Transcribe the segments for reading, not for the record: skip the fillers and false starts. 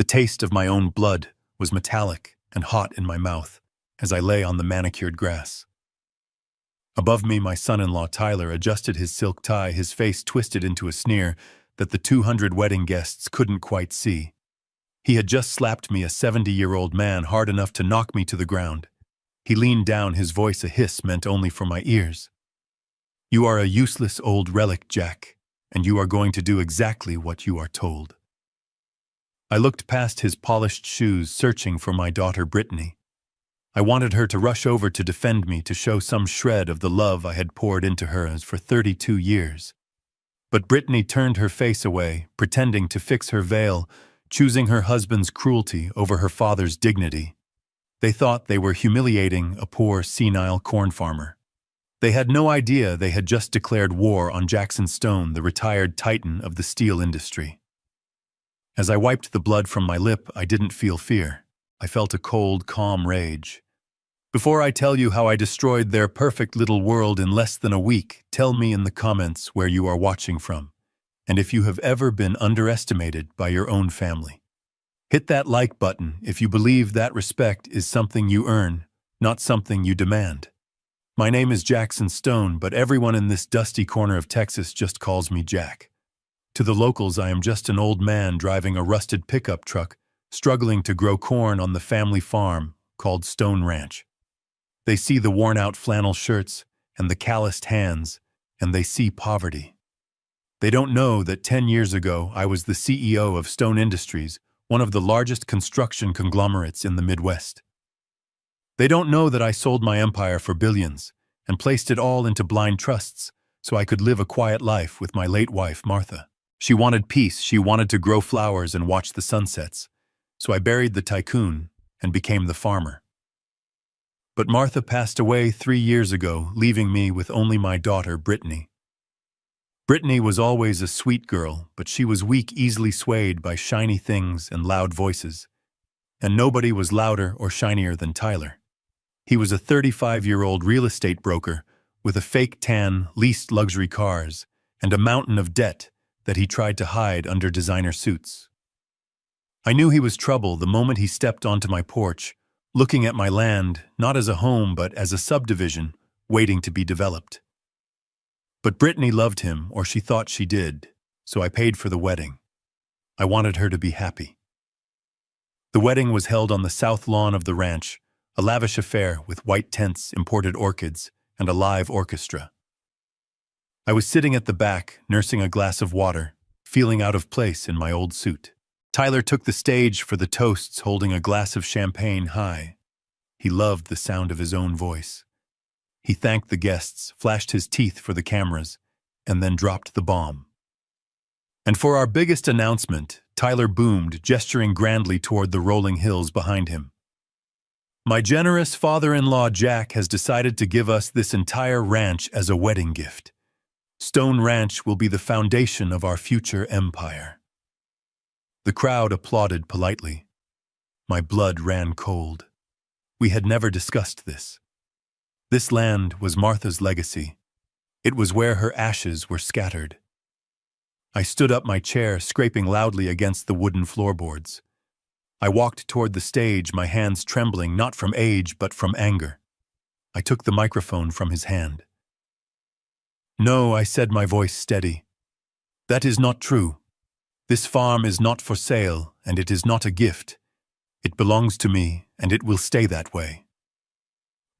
The taste of my own blood was metallic and hot in my mouth as I lay on the manicured grass. Above me, my son-in-law Tyler adjusted his silk tie, his face twisted into a sneer that the 200 wedding guests couldn't quite see. He had just slapped me, a 70-year-old man, hard enough to knock me to the ground. He leaned down, his voice a hiss meant only for my ears. "You are a useless old relic, Jack, and you are going to do exactly what you are told." I looked past his polished shoes, searching for my daughter Brittany. I wanted her to rush over to defend me, to show some shred of the love I had poured into her for 32 years. But Brittany turned her face away, pretending to fix her veil, choosing her husband's cruelty over her father's dignity. They thought they were humiliating a poor, senile corn farmer. They had no idea they had just declared war on Jackson Stone, the retired titan of the steel industry. As I wiped the blood from my lip, I didn't feel fear. I felt a cold, calm rage. Before I tell you how I destroyed their perfect little world in less than a week, tell me in the comments where you are watching from, and if you have ever been underestimated by your own family. Hit that like button if you believe that respect is something you earn, not something you demand. My name is Jackson Stone, but everyone in this dusty corner of Texas just calls me Jack. To the locals, I am just an old man driving a rusted pickup truck, struggling to grow corn on the family farm called Stone Ranch. They see the worn-out flannel shirts and the calloused hands, and they see poverty. They don't know that 10 years ago I was the CEO of Stone Industries, one of the largest construction conglomerates in the Midwest. They don't know that I sold my empire for billions and placed it all into blind trusts so I could live a quiet life with my late wife, Martha. She wanted peace, she wanted to grow flowers and watch the sunsets. So I buried the tycoon and became the farmer. But Martha passed away 3 years ago, leaving me with only my daughter, Brittany. Brittany was always a sweet girl, but she was weak, easily swayed by shiny things and loud voices. And nobody was louder or shinier than Tyler. He was a 35-year-old real estate broker with a fake tan, leased luxury cars, and a mountain of debt that he tried to hide under designer suits. I knew he was trouble the moment he stepped onto my porch, looking at my land not as a home but as a subdivision waiting to be developed. But Brittany loved him, or she thought she did, so I paid for the wedding. I wanted her to be happy. The wedding was held on the south lawn of the ranch, a lavish affair with white tents, imported orchids, and a live orchestra. I was sitting at the back, nursing a glass of water, feeling out of place in my old suit. Tyler took the stage for the toasts, holding a glass of champagne high. He loved the sound of his own voice. He thanked the guests, flashed his teeth for the cameras, and then dropped the bomb. And for our biggest announcement, Tyler boomed, gesturing grandly toward the rolling hills behind him. "My generous father-in-law Jack has decided to give us this entire ranch as a wedding gift. Stone Ranch will be the foundation of our future empire." The crowd applauded politely. My blood ran cold. We had never discussed this. This land was Martha's legacy. It was where her ashes were scattered. I stood up my chair, scraping loudly against the wooden floorboards. I walked toward the stage, my hands trembling, not from age but from anger. I took the microphone from his hand. "No," I said, my voice steady. "That is not true. This farm is not for sale, and it is not a gift. It belongs to me, and it will stay that way."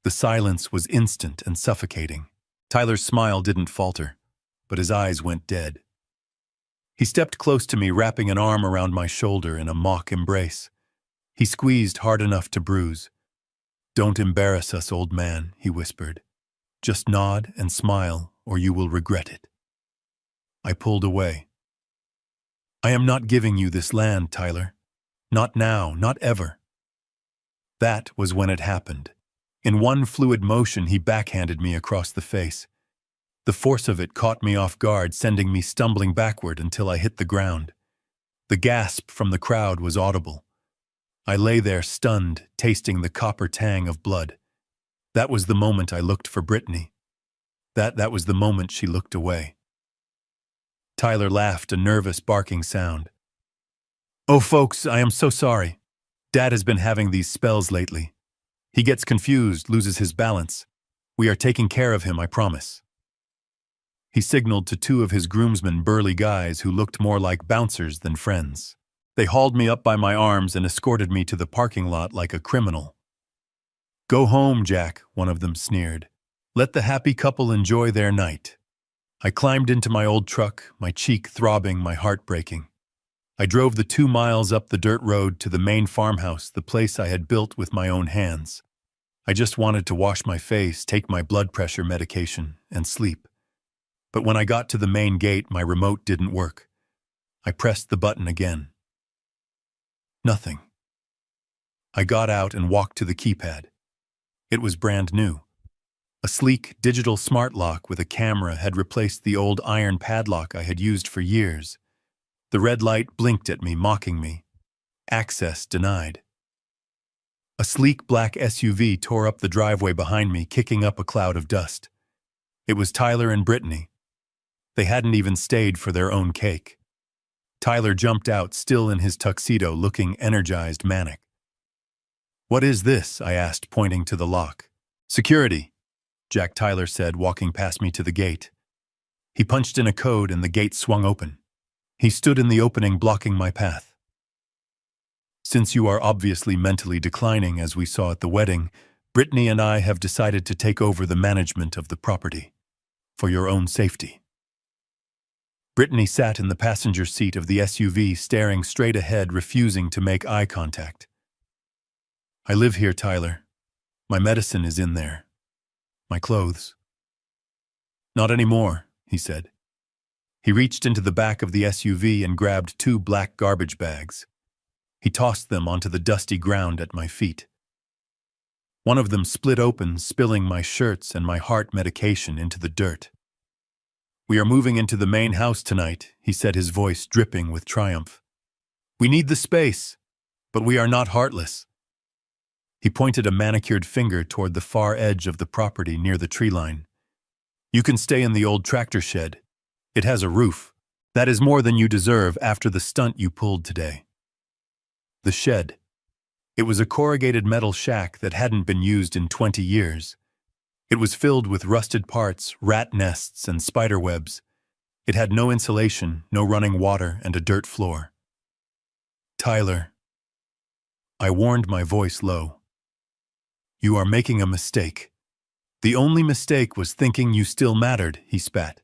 The silence was instant and suffocating. Tyler's smile didn't falter, but his eyes went dead. He stepped close to me, wrapping an arm around my shoulder in a mock embrace. He squeezed hard enough to bruise. "Don't embarrass us, old man," he whispered. "Just nod and smile, or you will regret it." I pulled away. "I am not giving you this land, Tyler. Not now, not ever." That was when it happened. In one fluid motion, he backhanded me across the face. The force of it caught me off guard, sending me stumbling backward until I hit the ground. The gasp from the crowd was audible. I lay there stunned, tasting the copper tang of blood. That was the moment I looked for Brittany. That was the moment she looked away. Tyler laughed, a nervous barking sound. Oh, folks, I am so sorry. Dad has been having these spells lately. He gets confused, loses his balance. We are taking care of him, I promise. He signaled to two of his groomsmen, burly guys who looked more like bouncers than friends. They hauled me up by my arms and escorted me to the parking lot like a criminal. Go home, Jack, one of them sneered. Let the happy couple enjoy their night. I climbed into my old truck, my cheek throbbing, my heart breaking. I drove the 2 miles up the dirt road to the main farmhouse, the place I had built with my own hands. I just wanted to wash my face, take my blood pressure medication, and sleep. But when I got to the main gate, my remote didn't work. I pressed the button again. Nothing. I got out and walked to the keypad. It was brand new. A sleek, digital smart lock with a camera had replaced the old iron padlock I had used for years. The red light blinked at me, mocking me. Access denied. A sleek black SUV tore up the driveway behind me, kicking up a cloud of dust. It was Tyler and Brittany. They hadn't even stayed for their own cake. Tyler jumped out, still in his tuxedo, looking energized, manic. What is this? I asked, pointing to the lock. Security, Jack Tyler said, walking past me to the gate. He punched in a code and the gate swung open. He stood in the opening, blocking my path. Since you are obviously mentally declining, as we saw at the wedding, Brittany and I have decided to take over the management of the property. For your own safety. Brittany sat in the passenger seat of the SUV, staring straight ahead, refusing to make eye contact. I live here, Tyler. My medicine is in there. My clothes. Not anymore, he said. He reached into the back of the SUV and grabbed 2 black garbage bags. He tossed them onto the dusty ground at my feet. One of them split open, spilling my shirts and my heart medication into the dirt. We are moving into the main house tonight, he said, his voice dripping with triumph. We need the space, but we are not heartless. He pointed a manicured finger toward the far edge of the property near the tree line. You can stay in the old tractor shed. It has a roof. That is more than you deserve after the stunt you pulled today. The shed. It was a corrugated metal shack that hadn't been used in 20 years. It was filled with rusted parts, rat nests, and spider webs. It had no insulation, no running water, and a dirt floor. Tyler. I warned, my voice low. You are making a mistake. The only mistake was thinking you still mattered, he spat.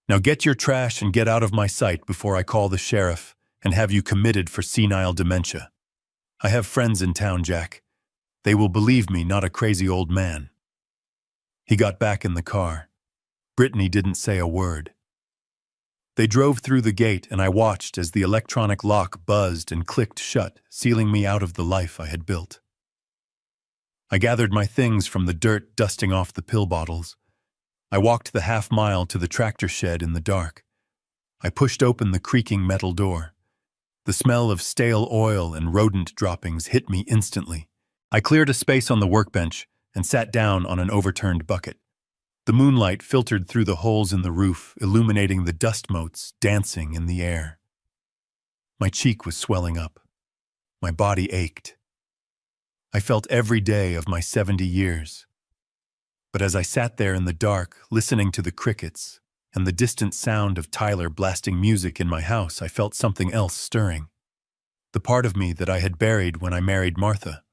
Now get your trash and get out of my sight before I call the sheriff and have you committed for senile dementia. I have friends in town, Jack. They will believe me, not a crazy old man. He got back in the car. Brittany didn't say a word. They drove through the gate and I watched as the electronic lock buzzed and clicked shut, sealing me out of the life I had built. I gathered my things from the dirt, dusting off the pill bottles. I walked the half-mile to the tractor shed in the dark. I pushed open the creaking metal door. The smell of stale oil and rodent droppings hit me instantly. I cleared a space on the workbench and sat down on an overturned bucket. The moonlight filtered through the holes in the roof, illuminating the dust motes dancing in the air. My cheek was swelling up. My body ached. I felt every day of my 70 years. But as I sat there in the dark, listening to the crickets and the distant sound of Tyler blasting music in my house, I felt something else stirring. The part of me that I had buried when I married Martha.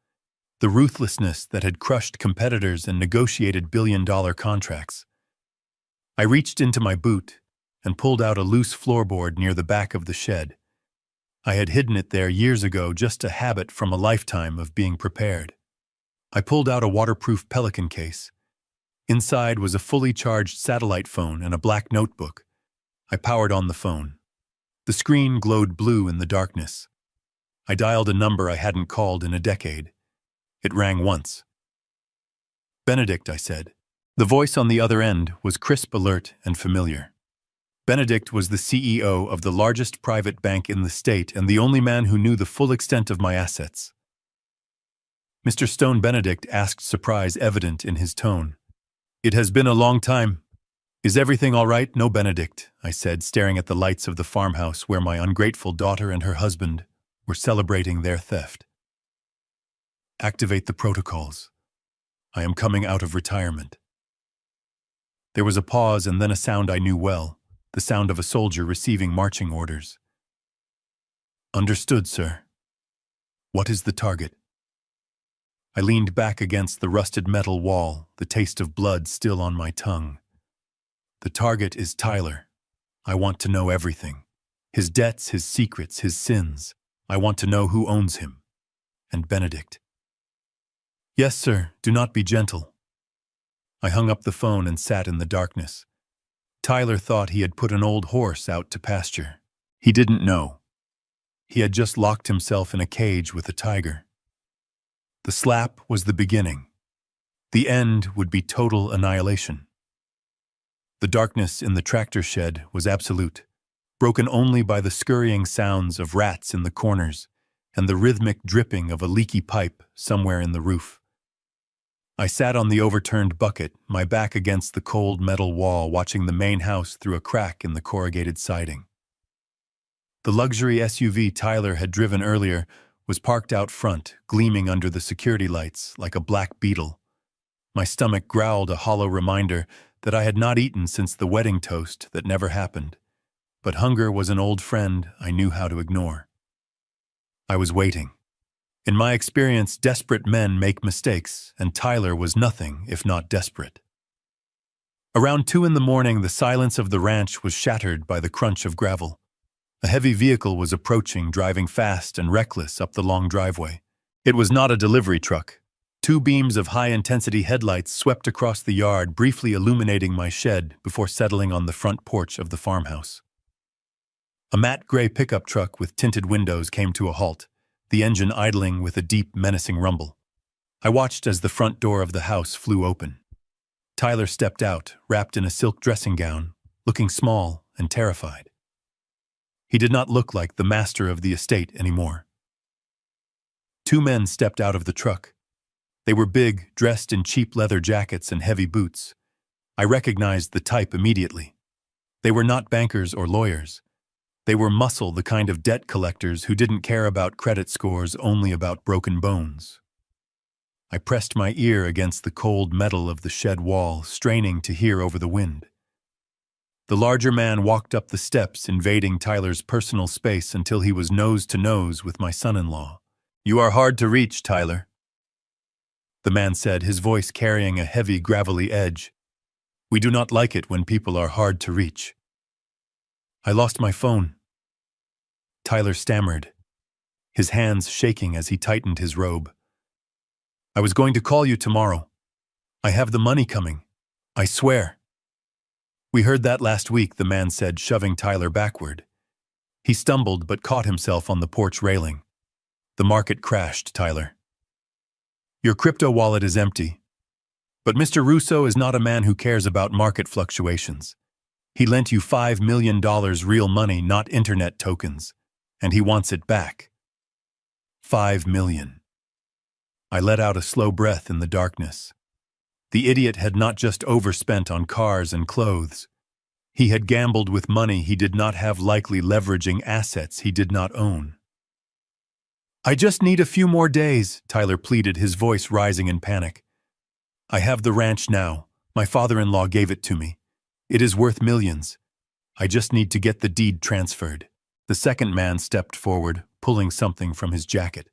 The ruthlessness that had crushed competitors and negotiated billion-dollar contracts. I reached into my boot and pulled out a loose floorboard near the back of the shed. I had hidden it there years ago, just a habit from a lifetime of being prepared. I pulled out a waterproof Pelican case. Inside was a fully charged satellite phone and a black notebook. I powered on the phone. The screen glowed blue in the darkness. I dialed a number I hadn't called in a decade. It rang once. Benedict, I said. The voice on the other end was crisp, alert, and familiar. Benedict was the CEO of the largest private bank in the state and the only man who knew the full extent of my assets. Mr. Stone, Benedict asked, surprise evident in his tone. It has been a long time. Is everything all right? No, Benedict, I said, staring at the lights of the farmhouse where my ungrateful daughter and her husband were celebrating their theft. Activate the protocols. I am coming out of retirement. There was a pause and then a sound I knew well, the sound of a soldier receiving marching orders. Understood, sir. What is the target? I leaned back against the rusted metal wall, the taste of blood still on my tongue. The target is Tyler. I want to know everything. His debts, his secrets, his sins. I want to know who owns him. And Benedict. Yes, sir, do not be gentle. I hung up the phone and sat in the darkness. Tyler thought he had put an old horse out to pasture. He didn't know. He had just locked himself in a cage with a tiger. The slap was the beginning. The end would be total annihilation. The darkness in the tractor shed was absolute, broken only by the scurrying sounds of rats in the corners and the rhythmic dripping of a leaky pipe somewhere in the roof. I sat on the overturned bucket, my back against the cold metal wall, watching the main house through a crack in the corrugated siding. The luxury SUV Tyler had driven earlier was parked out front, gleaming under the security lights like a black beetle. My stomach growled a hollow reminder that I had not eaten since the wedding toast that never happened. But hunger was an old friend I knew how to ignore. I was waiting. In my experience, desperate men make mistakes, and Tyler was nothing if not desperate. Around 2 a.m, the silence of the ranch was shattered by the crunch of gravel. A heavy vehicle was approaching, driving fast and reckless up the long driveway. It was not a delivery truck. 2 beams of high-intensity headlights swept across the yard, briefly illuminating my shed before settling on the front porch of the farmhouse. A matte gray pickup truck with tinted windows came to a halt, the engine idling with a deep, menacing rumble. I watched as the front door of the house flew open. Tyler stepped out, wrapped in a silk dressing gown, looking small and terrified. He did not look like the master of the estate anymore. 2 men stepped out of the truck. They were big, dressed in cheap leather jackets and heavy boots. I recognized the type immediately. They were not bankers or lawyers. They were muscle, the kind of debt collectors who didn't care about credit scores, only about broken bones. I pressed my ear against the cold metal of the shed wall, straining to hear over the wind. The larger man walked up the steps, invading Tyler's personal space until he was nose to nose with my son-in-law. "You are hard to reach, Tyler," the man said, his voice carrying a heavy, gravelly edge. "We do not like it when people are hard to reach." "I lost my phone," Tyler stammered, his hands shaking as he tightened his robe. "I was going to call you tomorrow. I have the money coming. I swear." "We heard that last week," the man said, shoving Tyler backward. He stumbled but caught himself on the porch railing. "The market crashed, Tyler. Your crypto wallet is empty. But Mr. Russo is not a man who cares about market fluctuations. He lent you $5 million real money, not internet tokens. And he wants it back. $5 million. I let out a slow breath in the darkness. The idiot had not just overspent on cars and clothes. He had gambled with money he did not have, likely leveraging assets he did not own. "I just need a few more days," Tyler pleaded, his voice rising in panic. "I have the ranch now. My father-in-law gave it to me. It is worth millions. I just need to get the deed transferred." The second man stepped forward, pulling something from his jacket.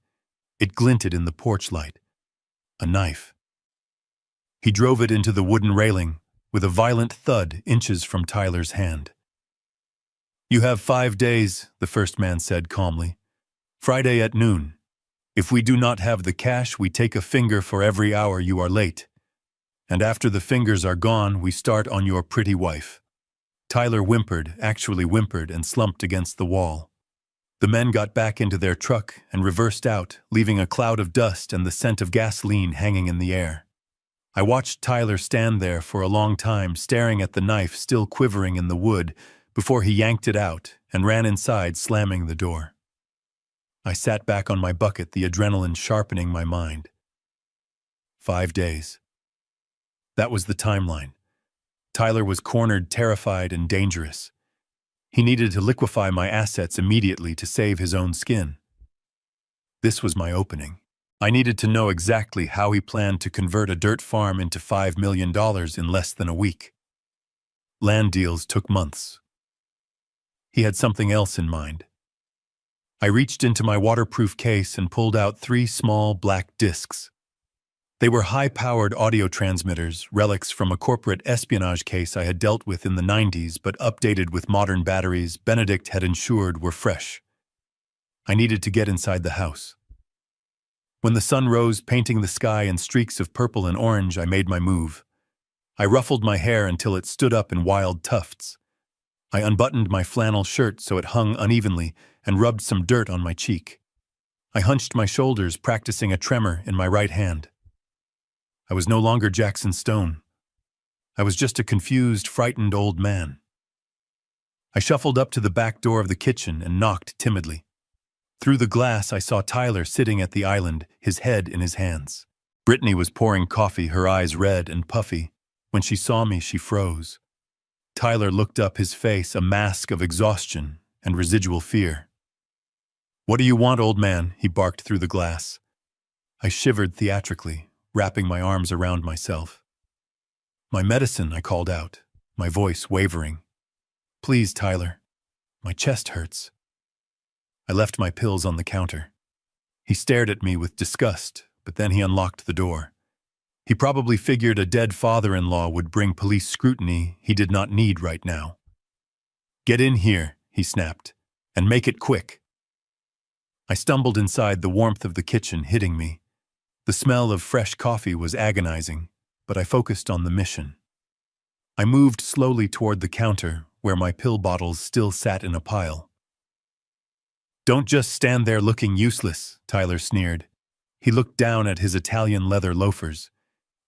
It glinted in the porch light. A knife. He drove it into the wooden railing, with a violent thud inches from Tyler's hand. "You have 5 days," the first man said calmly. "Friday at noon. If we do not have the cash, we take a finger for every hour you are late. And after the fingers are gone, we start on your pretty wife." Tyler actually whimpered, and slumped against the wall. The men got back into their truck and reversed out, leaving a cloud of dust and the scent of gasoline hanging in the air. I watched Tyler stand there for a long time, staring at the knife still quivering in the wood, before he yanked it out and ran inside, slamming the door. I sat back on my bucket, the adrenaline sharpening my mind. 5 days. That was the timeline. Tyler was cornered, terrified, and dangerous. He needed to liquefy my assets immediately to save his own skin. This was my opening. I needed to know exactly how he planned to convert a dirt farm into $5 million in less than a week. Land deals took months. He had something else in mind. I reached into my waterproof case and pulled out 3 small black discs. They were high-powered audio transmitters, relics from a corporate espionage case I had dealt with in the 90s, but updated with modern batteries Benedict had ensured were fresh. I needed to get inside the house. When the sun rose, painting the sky in streaks of purple and orange, I made my move. I ruffled my hair until it stood up in wild tufts. I unbuttoned my flannel shirt so it hung unevenly and rubbed some dirt on my cheek. I hunched my shoulders, practicing a tremor in my right hand. I was no longer Jackson Stone. I was just a confused, frightened old man. I shuffled up to the back door of the kitchen and knocked timidly. Through the glass, I saw Tyler sitting at the island, his head in his hands. Brittany was pouring coffee, her eyes red and puffy. When she saw me, she froze. Tyler looked up, his face a mask of exhaustion and residual fear. "What do you want, old man?" he barked through the glass. I shivered theatrically, wrapping my arms around myself. "My medicine," I called out, my voice wavering. "Please, Tyler. My chest hurts." I left my pills on the counter. He stared at me with disgust, but then he unlocked the door. He probably figured a dead father-in-law would bring police scrutiny he did not need right now. "Get in here," he snapped, "and make it quick." I stumbled inside, the warmth of the kitchen hitting me. The smell of fresh coffee was agonizing, but I focused on the mission. I moved slowly toward the counter, where my pill bottles still sat in a pile. "Don't just stand there looking useless," Tyler sneered. He looked down at his Italian leather loafers.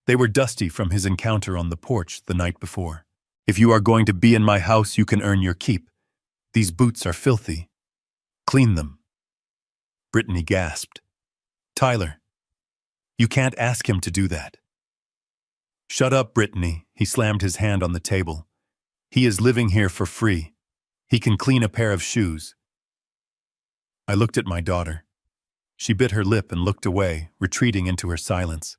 They were dusty from his encounter on the porch the night before. "If you are going to be in my house, you can earn your keep. These boots are filthy. Clean them." Brittany gasped. "Tyler, you can't ask him to do that." "Shut up, Brittany," he slammed his hand on the table. "He is living here for free. He can clean a pair of shoes." I looked at my daughter. She bit her lip and looked away, retreating into her silence.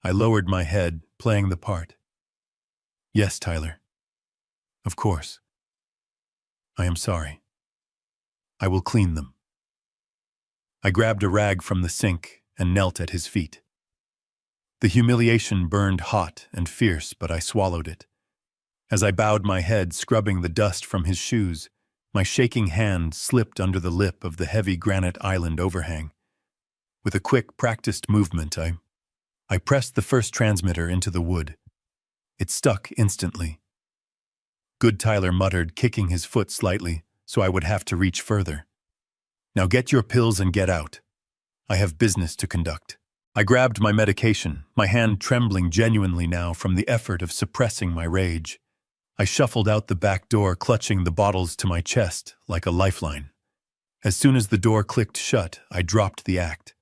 I lowered my head, playing the part. "Yes, Tyler. Of course. I am sorry. I will clean them." I grabbed a rag from the sink and knelt at his feet. The humiliation burned hot and fierce, but I swallowed it. As I bowed my head, scrubbing the dust from his shoes, my shaking hand slipped under the lip of the heavy granite island overhang. With a quick, practiced movement, I pressed the first transmitter into the wood. It stuck instantly. "Good," Tyler muttered, kicking his foot slightly, so I would have to reach further. "Now get your pills and get out. I have business to conduct." I grabbed my medication, my hand trembling genuinely now from the effort of suppressing my rage. I shuffled out the back door, clutching the bottles to my chest like a lifeline. As soon as the door clicked shut, I dropped the act.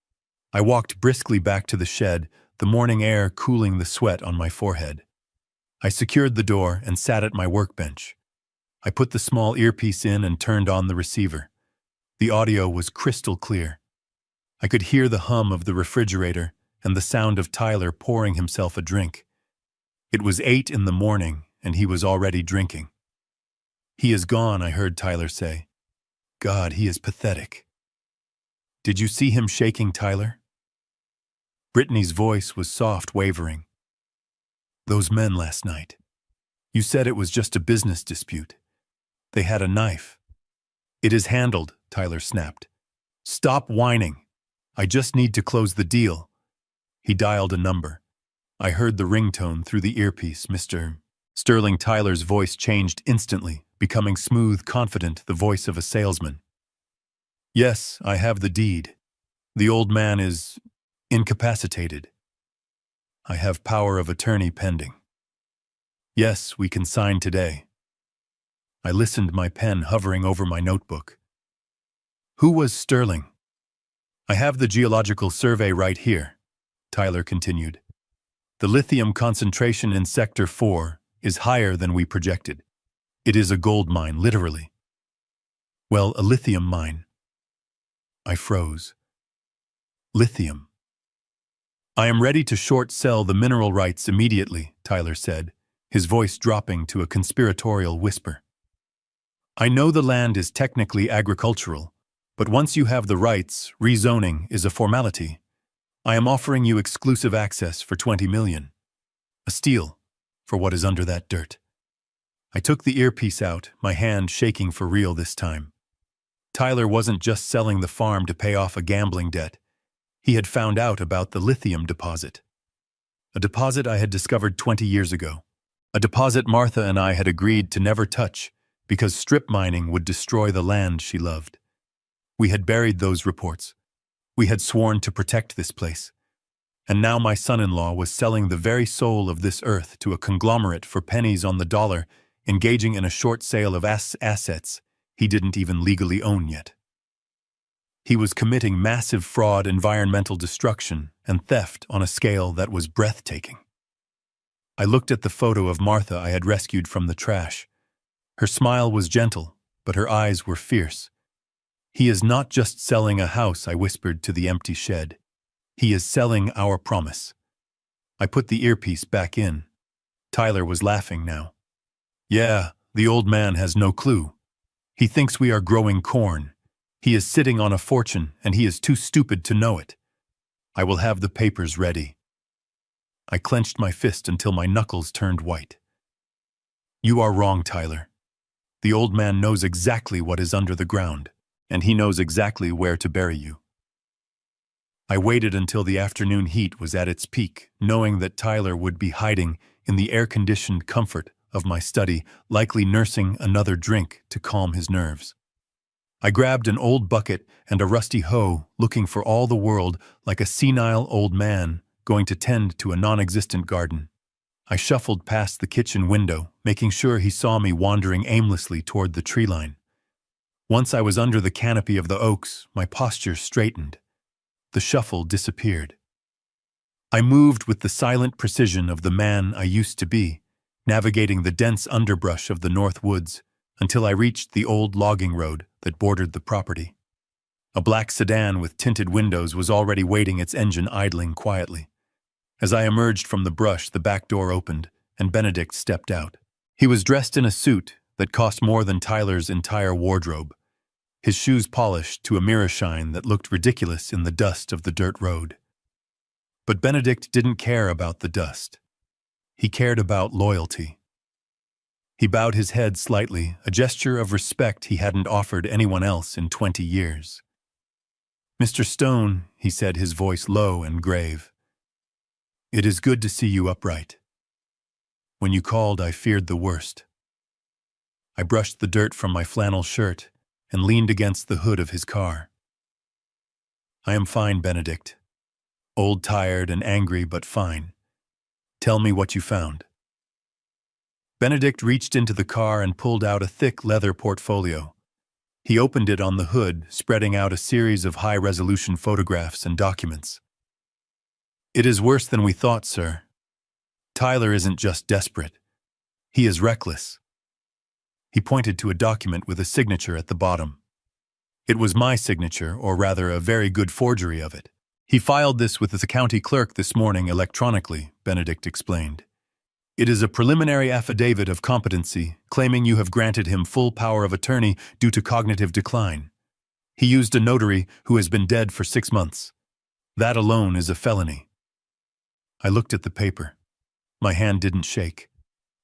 I walked briskly back to the shed, the morning air cooling the sweat on my forehead. I secured the door and sat at my workbench. I put the small earpiece in and turned on the receiver. The audio was crystal clear. I could hear the hum of the refrigerator and the sound of Tyler pouring himself a drink. It was 8 in the morning, and he was already drinking. "He is gone," I heard Tyler say. "God, he is pathetic." "Did you see him shaking, Tyler?" Brittany's voice was soft, wavering. "Those men last night. You said it was just a business dispute. They had a knife." "It is handled," Tyler snapped. "Stop whining. I just need to close the deal." He dialed a number. I heard the ringtone through the earpiece. Mr. Sterling. Tyler's voice changed instantly, becoming smooth, confident, the voice of a salesman. "Yes, I have the deed. The old man is incapacitated. I have power of attorney pending. Yes, we can sign today." I listened, my pen hovering over my notebook. "Who was Sterling?" "I have the geological survey right here," Tyler continued. "The lithium concentration in Sector 4 is higher than we projected. It is a gold mine, literally." "Well, a lithium mine." I froze. Lithium. I am ready to short sell the mineral rights immediately, Tyler said, his voice dropping to a conspiratorial whisper. I know the land is technically agricultural, but once you have the rights, rezoning is a formality. I am offering you exclusive access for 20 million. A steal for what is under that dirt. I took the earpiece out, my hand shaking for real this time. Tyler wasn't just selling the farm to pay off a gambling debt. He had found out about the lithium deposit. A deposit I had discovered 20 years ago. A deposit Martha and I had agreed to never touch because strip mining would destroy the land she loved. We had buried those reports. We had sworn to protect this place. And now my son-in-law was selling the very soul of this earth to a conglomerate for pennies on the dollar, engaging in a short sale of assets he didn't even legally own yet. He was committing massive fraud, environmental destruction, and theft on a scale that was breathtaking. I looked at the photo of Martha I had rescued from the trash. Her smile was gentle, but her eyes were fierce. He is not just selling a house, I whispered to the empty shed. He is selling our promise. I put the earpiece back in. Tyler was laughing now. Yeah, the old man has no clue. He thinks we are growing corn. He is sitting on a fortune, and he is too stupid to know it. I will have the papers ready. I clenched my fist until my knuckles turned white. You are wrong, Tyler. The old man knows exactly what is under the ground, and he knows exactly where to bury you. I waited until the afternoon heat was at its peak, knowing that Tyler would be hiding in the air-conditioned comfort of my study, likely nursing another drink to calm his nerves. I grabbed an old bucket and a rusty hoe, looking for all the world like a senile old man going to tend to a non-existent garden. I shuffled past the kitchen window, making sure he saw me wandering aimlessly toward the tree line. Once I was under the canopy of the oaks, my posture straightened. The shuffle disappeared. I moved with the silent precision of the man I used to be, navigating the dense underbrush of the North Woods until I reached the old logging road that bordered the property. A black sedan with tinted windows was already waiting, its engine idling quietly. As I emerged from the brush, the back door opened, and Benedict stepped out. He was dressed in a suit that cost more than Tyler's entire wardrobe, his shoes polished to a mirror shine that looked ridiculous in the dust of the dirt road. But Benedict didn't care about the dust. He cared about loyalty. He bowed his head slightly, a gesture of respect he hadn't offered anyone else in 20 years. Mr. Stone, he said, his voice low and grave. It is good to see you upright. When you called, I feared the worst. I brushed the dirt from my flannel shirt and leaned against the hood of his car. I am fine, Benedict. Old, tired, and angry, but fine. Tell me what you found. Benedict reached into the car and pulled out a thick leather portfolio. He opened it on the hood, spreading out a series of high-resolution photographs and documents. It is worse than we thought, sir. Tyler isn't just desperate. He is reckless. He pointed to a document with a signature at the bottom. It was my signature, or rather a very good forgery of it. He filed this with the county clerk this morning electronically, Benedict explained. It is a preliminary affidavit of competency, claiming you have granted him full power of attorney due to cognitive decline. He used a notary who has been dead for 6 months. That alone is a felony. I looked at the paper. My hand didn't shake.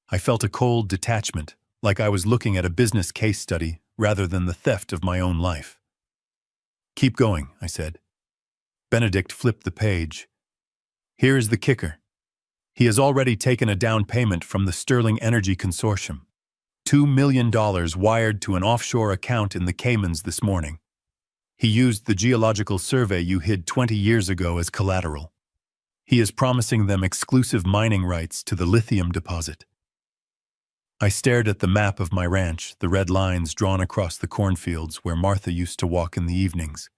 I felt a cold detachment, like I was looking at a business case study rather than the theft of my own life. Keep going, I said. Benedict flipped the page. Here is the kicker. He has already taken a down payment from the Sterling Energy Consortium. $2 million wired to an offshore account in the Caymans this morning. He used the geological survey you hid 20 years ago as collateral. He is promising them exclusive mining rights to the lithium deposit. I stared at the map of my ranch, the red lines drawn across the cornfields where Martha used to walk in the evenings.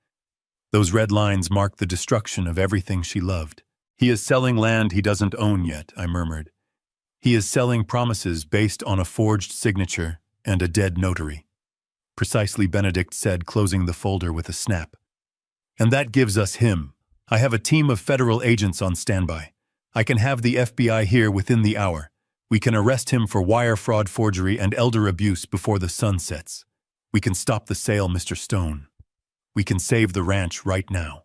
Those red lines marked the destruction of everything she loved. He is selling land he doesn't own yet, I murmured. He is selling promises based on a forged signature and a dead notary. Precisely, Benedict said, closing the folder with a snap. And that gives us him, I have a team of federal agents on standby. I can have the FBI here within the hour. We can arrest him for wire fraud, forgery, and elder abuse before the sun sets. We can stop the sale, Mr. Stone. We can save the ranch right now."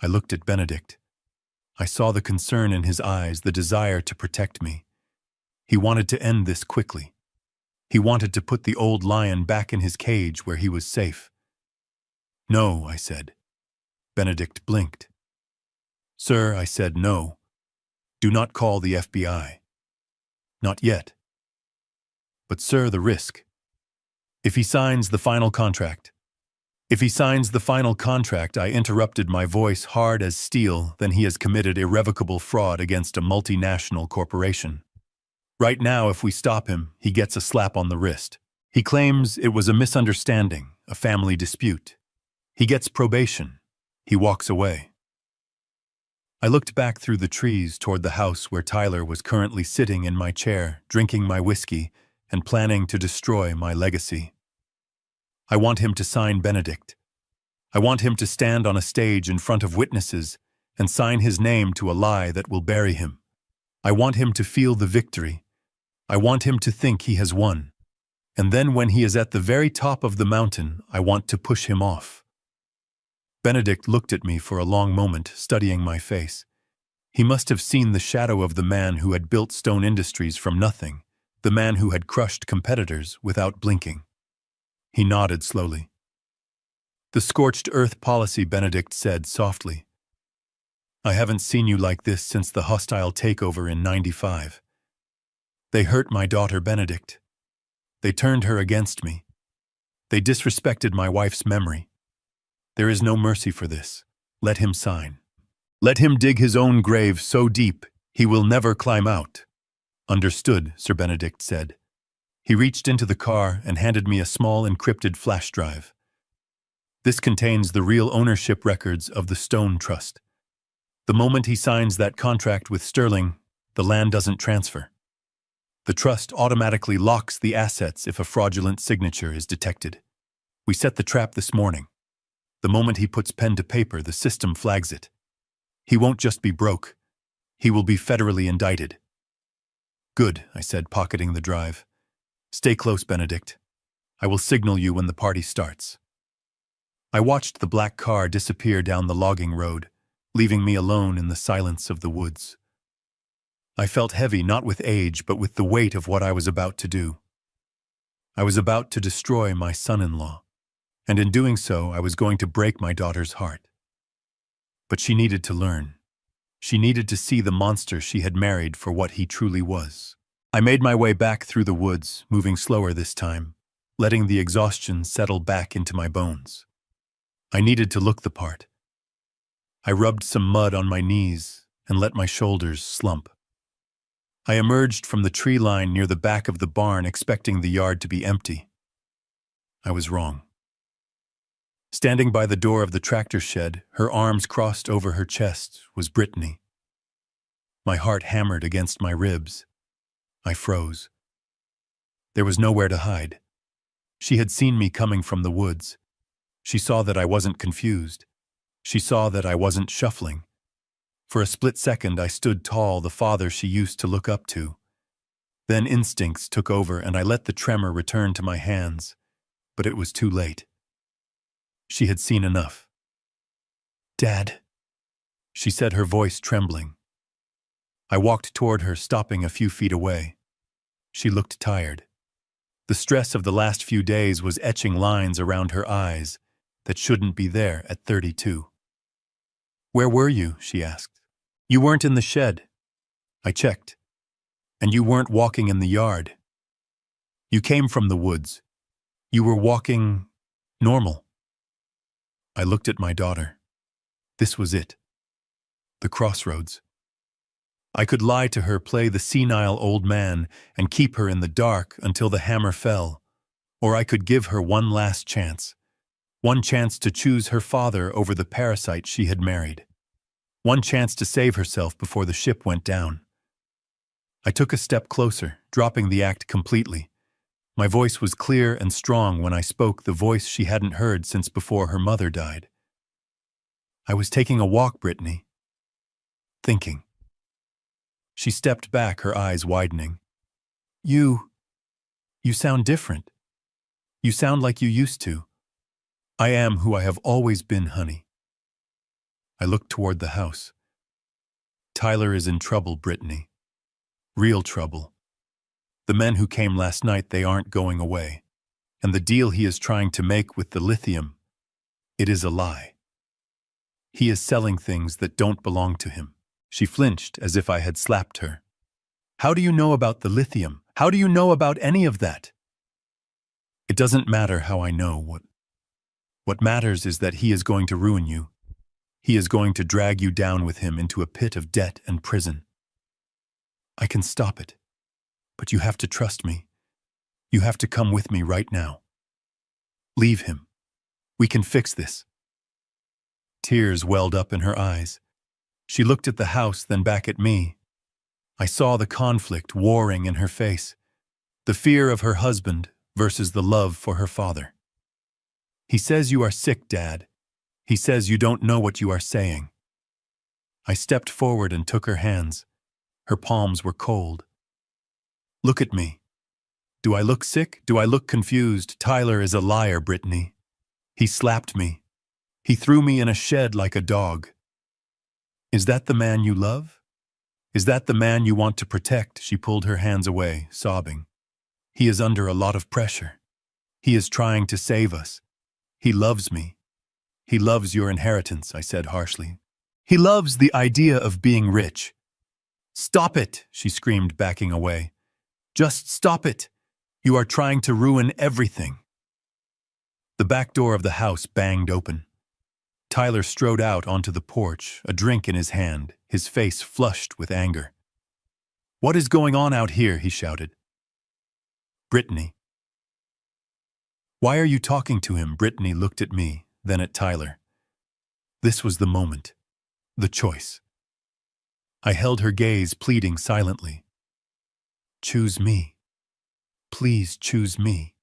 I looked at Benedict. I saw the concern in his eyes, the desire to protect me. He wanted to end this quickly. He wanted to put the old lion back in his cage where he was safe. "No," I said. Benedict blinked. "Sir," I said, "no. Do not call the FBI. Not yet. But sir, the risk. If he signs the final contract." "If he signs the final contract," I interrupted, my voice hard as steel, "then he has committed irrevocable fraud against a multinational corporation. Right now, if we stop him, he gets a slap on the wrist. He claims it was a misunderstanding, a family dispute. He gets probation. He walks away." I looked back through the trees toward the house where Tyler was currently sitting in my chair, drinking my whiskey and planning to destroy my legacy. I want him to sign Benedict. I want him to stand on a stage in front of witnesses and sign his name to a lie that will bury him. I want him to feel the victory. I want him to think he has won. And then when he is at the very top of the mountain, I want to push him off. Benedict looked at me for a long moment, studying my face. He must have seen the shadow of the man who had built Stone Industries from nothing, the man who had crushed competitors without blinking. He nodded slowly. "The scorched earth policy," Benedict said softly. "I haven't seen you like this since the hostile takeover in '95. They hurt my daughter, Benedict. They turned her against me. They disrespected my wife's memory. There is no mercy for this. Let him sign. Let him dig his own grave so deep he will never climb out." "Understood," Sir Benedict said. He reached into the car and handed me a small encrypted flash drive. "This contains the real ownership records of the Stone Trust. The moment he signs that contract with Sterling, the land doesn't transfer. The trust automatically locks the assets if a fraudulent signature is detected. We set the trap this morning. The moment he puts pen to paper, the system flags it. He won't just be broke. He will be federally indicted." "Good," I said, pocketing the drive. "Stay close, Benedict. I will signal you when the party starts." I watched the black car disappear down the logging road, leaving me alone in the silence of the woods. I felt heavy not with age but with the weight of what I was about to do. I was about to destroy my son-in-law, and in doing so I was going to break my daughter's heart. But she needed to learn. She needed to see the monster she had married for what he truly was. I made my way back through the woods, moving slower this time, letting the exhaustion settle back into my bones. I needed to look the part. I rubbed some mud on my knees and let my shoulders slump. I emerged from the tree line near the back of the barn, expecting the yard to be empty. I was wrong. Standing by the door of the tractor shed, her arms crossed over her chest, was Brittany. My heart hammered against my ribs. I froze. There was nowhere to hide. She had seen me coming from the woods. She saw that I wasn't confused. She saw that I wasn't shuffling. For a split second, I stood tall, the father she used to look up to. Then instincts took over and I let the tremor return to my hands. But it was too late. She had seen enough. "Dad," she said, her voice trembling. I walked toward her, stopping a few feet away. She looked tired. The stress of the last few days was etching lines around her eyes that shouldn't be there at 32. "Where were you?" she asked. "You weren't in the shed." I checked. "And you weren't walking in the yard. You came from the woods. You were walking normal." I looked at my daughter. This was it. The crossroads. I could lie to her, play the senile old man, and keep her in the dark until the hammer fell. Or I could give her one last chance. One chance to choose her father over the parasite she had married. One chance to save herself before the ship went down. I took a step closer, dropping the act completely. My voice was clear and strong when I spoke, the voice she hadn't heard since before her mother died. I was taking a walk, Brittany. Thinking. She stepped back, her eyes widening. You sound different. You sound like you used to. I am who I have always been, honey. I looked toward the house. Tyler is in trouble, Brittany. Real trouble. The men who came last night, they aren't going away. And the deal he is trying to make with the lithium, it is a lie. He is selling things that don't belong to him. She flinched as if I had slapped her. How do you know about the lithium? How do you know about any of that? It doesn't matter how I know. What matters is that he is going to ruin you. He is going to drag you down with him into a pit of debt and prison. I can stop it, but you have to trust me. You have to come with me right now. Leave him. We can fix this. Tears welled up in her eyes. She looked at the house, then back at me. I saw the conflict warring in her face, the fear of her husband versus the love for her father. He says you are sick, Dad. He says you don't know what you are saying. I stepped forward and took her hands. Her palms were cold. Look at me. Do I look sick? Do I look confused? Tyler is a liar, Brittany. He slapped me. He threw me in a shed like a dog. Is that the man you love? Is that the man you want to protect? She pulled her hands away, sobbing. He is under a lot of pressure. He is trying to save us. He loves me. He loves your inheritance, I said harshly. He loves the idea of being rich. Stop it, she screamed, backing away. Just stop it. You are trying to ruin everything. The back door of the house banged open. Tyler strode out onto the porch, a drink in his hand, his face flushed with anger. What is going on out here? He shouted. Brittany. Why are you talking to him? Brittany looked at me, then at Tyler. This was the moment, the choice. I held her gaze, pleading silently. Choose me. Please choose me.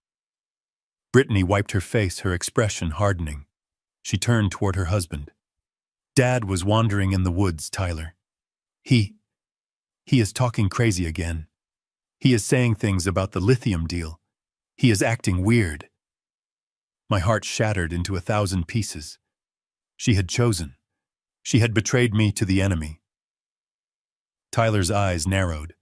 Brittany wiped her face, her expression hardening. She turned toward her husband. Dad was wandering in the woods, Tyler. He is talking crazy again. He is saying things about the lithium deal. He is acting weird. My heart shattered into 1,000 pieces. She had chosen. She had betrayed me to the enemy. Tyler's eyes narrowed.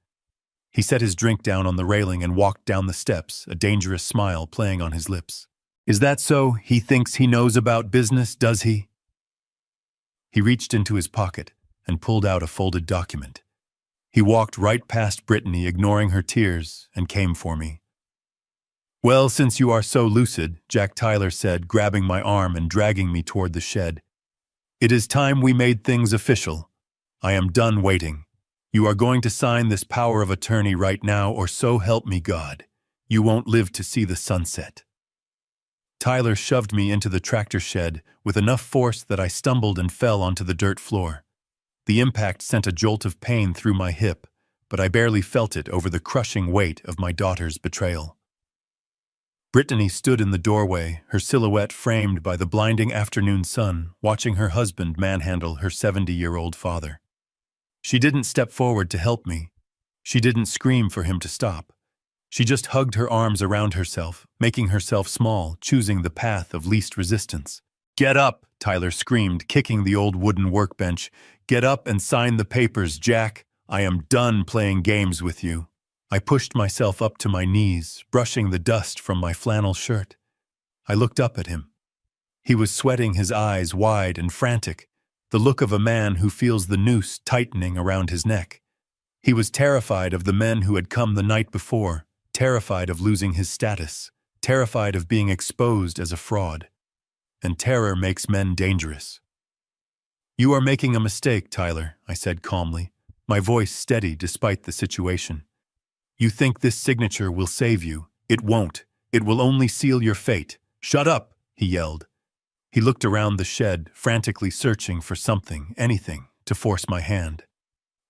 He set his drink down on the railing and walked down the steps, a dangerous smile playing on his lips. Is that so? He thinks he knows about business, does he? He reached into his pocket and pulled out a folded document. He walked right past Brittany, ignoring her tears, and came for me. Well, since you are so lucid, Jack Tyler said, grabbing my arm and dragging me toward the shed. It is time we made things official. I am done waiting. You are going to sign this power of attorney right now, or so help me God. You won't live to see the sunset. Tyler shoved me into the tractor shed with enough force that I stumbled and fell onto the dirt floor. The impact sent a jolt of pain through my hip, but I barely felt it over the crushing weight of my daughter's betrayal. Brittany stood in the doorway, her silhouette framed by the blinding afternoon sun, watching her husband manhandle her 70-year-old father. She didn't step forward to help me. She didn't scream for him to stop. She just hugged her arms around herself, making herself small, choosing the path of least resistance. Get up, Tyler screamed, kicking the old wooden workbench. Get up and sign the papers, Jack. I am done playing games with you. I pushed myself up to my knees, brushing the dust from my flannel shirt. I looked up at him. He was sweating, his eyes wide and frantic, the look of a man who feels the noose tightening around his neck. He was terrified of the men who had come the night before, terrified of losing his status, terrified of being exposed as a fraud. And terror makes men dangerous. You are making a mistake, Tyler, I said calmly, my voice steady despite the situation. You think this signature will save you. It won't. It will only seal your fate. Shut up, he yelled. He looked around the shed, frantically searching for something, anything, to force my hand.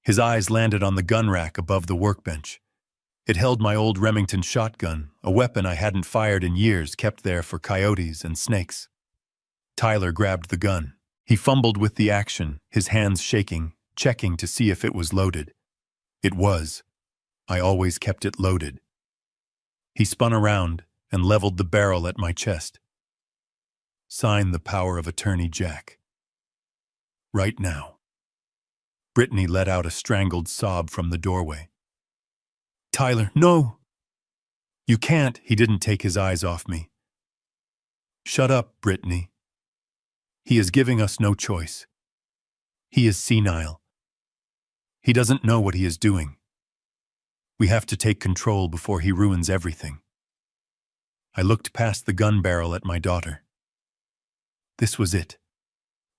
His eyes landed on the gun rack above the workbench. It held my old Remington shotgun, a weapon I hadn't fired in years, kept there for coyotes and snakes. Tyler grabbed the gun. He fumbled with the action, his hands shaking, checking to see if it was loaded. It was. I always kept it loaded. He spun around and leveled the barrel at my chest. Sign the power of attorney, Jack. Right now. Brittany let out a strangled sob from the doorway. Tyler, no! You can't. He didn't take his eyes off me. Shut up, Brittany. He is giving us no choice. He is senile. He doesn't know what he is doing. We have to take control before he ruins everything. I looked past the gun barrel at my daughter. This was it.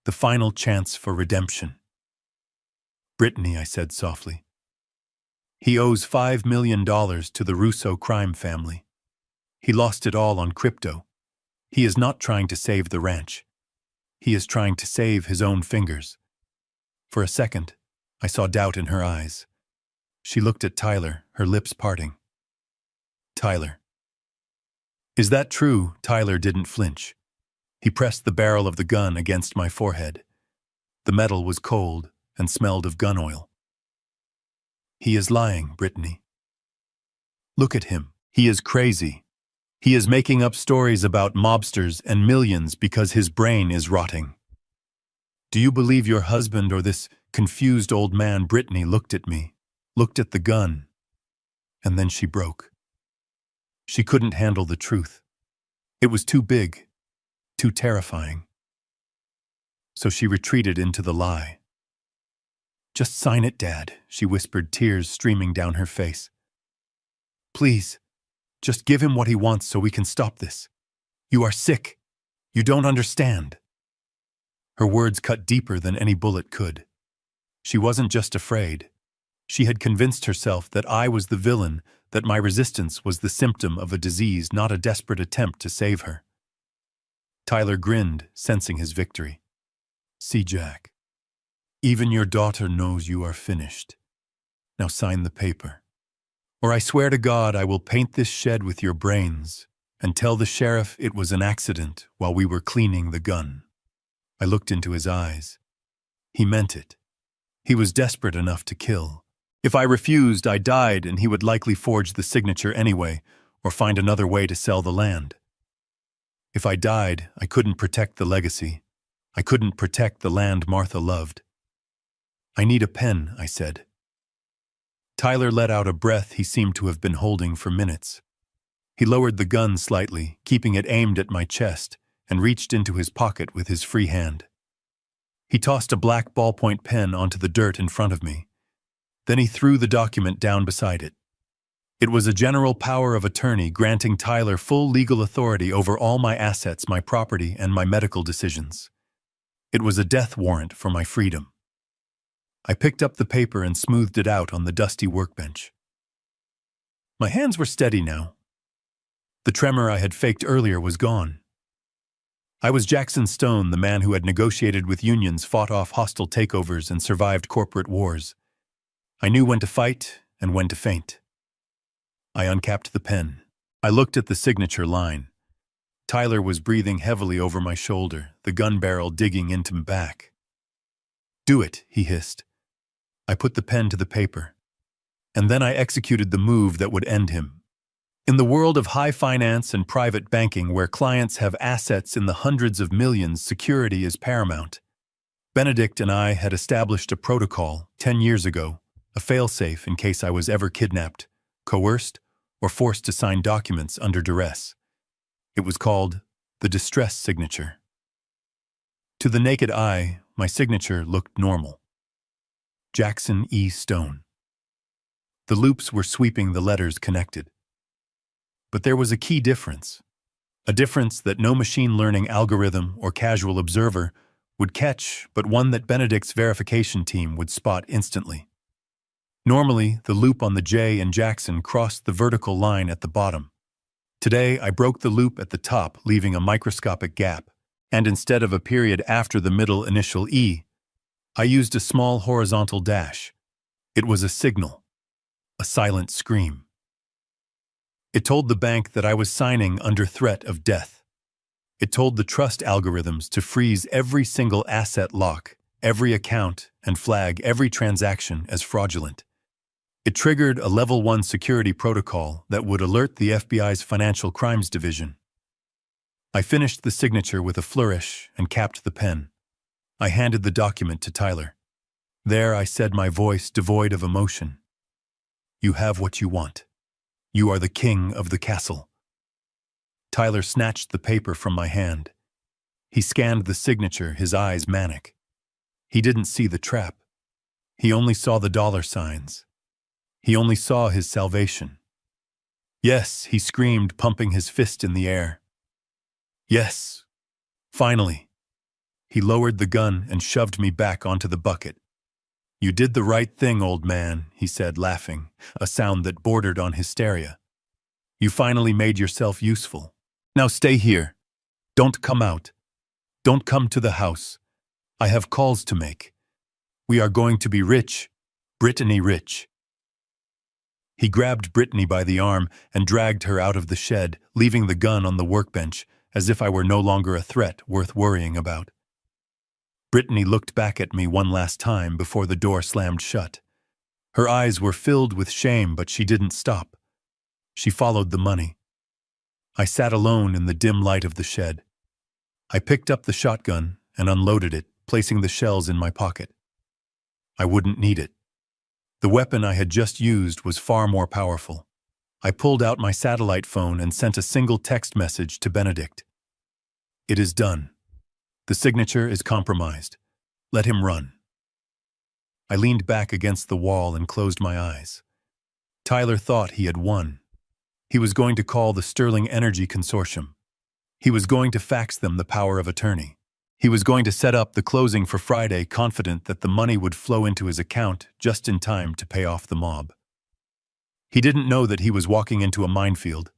The final chance for redemption. Brittany, I said softly. He owes $5 million to the Russo crime family. He lost it all on crypto. He is not trying to save the ranch. He is trying to save his own fingers. For a second, I saw doubt in her eyes. She looked at Tyler, her lips parting. Tyler. Is that true? Tyler didn't flinch. He pressed the barrel of the gun against my forehead. The metal was cold and smelled of gun oil. He is lying, Brittany. Look at him. He is crazy. He is making up stories about mobsters and millions because his brain is rotting. Do you believe your husband or this confused old man? Brittany looked at me, looked at the gun, and then she broke. She couldn't handle the truth. It was too big, too terrifying. So she retreated into the lie. Just sign it, Dad, she whispered, tears streaming down her face. Please, just give him what he wants so we can stop this. You are sick. You don't understand. Her words cut deeper than any bullet could. She wasn't just afraid. She had convinced herself that I was the villain, that my resistance was the symptom of a disease, not a desperate attempt to save her. Tyler grinned, sensing his victory. See, Jack. Even your daughter knows you are finished. Now sign the paper. Or I swear to God I will paint this shed with your brains and tell the sheriff it was an accident while we were cleaning the gun. I looked into his eyes. He meant it. He was desperate enough to kill. If I refused, I died, and he would likely forge the signature anyway, or find another way to sell the land. If I died, I couldn't protect the legacy. I couldn't protect the land Martha loved. I need a pen, I said. Tyler let out a breath he seemed to have been holding for minutes. He lowered the gun slightly, keeping it aimed at my chest, and reached into his pocket with his free hand. He tossed a black ballpoint pen onto the dirt in front of me. Then he threw the document down beside it. It was a general power of attorney granting Tyler full legal authority over all my assets, my property, and my medical decisions. It was a death warrant for my freedom. I picked up the paper and smoothed it out on the dusty workbench. My hands were steady now. The tremor I had faked earlier was gone. I was Jackson Stone, the man who had negotiated with unions, fought off hostile takeovers, and survived corporate wars. I knew when to fight and when to faint. I uncapped the pen. I looked at the signature line. Tyler was breathing heavily over my shoulder, the gun barrel digging into my back. Do it, he hissed. I put the pen to the paper. And then I executed the move that would end him. In the world of high finance and private banking, where clients have assets in the hundreds of millions, security is paramount. Benedict and I had established a protocol 10 years ago, a failsafe in case I was ever kidnapped, coerced, or forced to sign documents under duress. It was called the distress signature. To the naked eye, my signature looked normal. Jackson E. Stone. The loops were sweeping the letters connected. But there was a key difference. A difference that no machine learning algorithm or casual observer would catch, but one that Benedict's verification team would spot instantly. Normally, the loop on the J in Jackson crossed the vertical line at the bottom. Today, I broke the loop at the top, leaving a microscopic gap, and instead of a period after the middle initial E, I used a small horizontal dash. It was a signal, a silent scream. It told the bank that I was signing under threat of death. It told the trust algorithms to freeze every single asset lock, every account, and flag every transaction as fraudulent. It triggered a Level 1 security protocol that would alert the FBI's Financial Crimes Division. I finished the signature with a flourish and capped the pen. I handed the document to Tyler. There I said, my voice devoid of emotion. You have what you want. You are the king of the castle. Tyler snatched the paper from my hand. He scanned the signature, his eyes manic. He didn't see the trap. He only saw the dollar signs. He only saw his salvation. Yes, he screamed, pumping his fist in the air. Yes. Finally. He lowered the gun and shoved me back onto the bucket. You did the right thing, old man, he said, laughing, a sound that bordered on hysteria. You finally made yourself useful. Now stay here. Don't come out. Don't come to the house. I have calls to make. We are going to be rich. Brittany rich. He grabbed Brittany by the arm and dragged her out of the shed, leaving the gun on the workbench, as if I were no longer a threat worth worrying about. Brittany looked back at me one last time before the door slammed shut. Her eyes were filled with shame, but she didn't stop. She followed the money. I sat alone in the dim light of the shed. I picked up the shotgun and unloaded it, placing the shells in my pocket. I wouldn't need it. The weapon I had just used was far more powerful. I pulled out my satellite phone and sent a single text message to Benedict. It is done. The signature is compromised. Let him run. I leaned back against the wall and closed my eyes. Tyler thought he had won. He was going to call the Sterling Energy Consortium. He was going to fax them the power of attorney. He was going to set up the closing for Friday, confident that the money would flow into his account just in time to pay off the mob. He didn't know that he was walking into a minefield.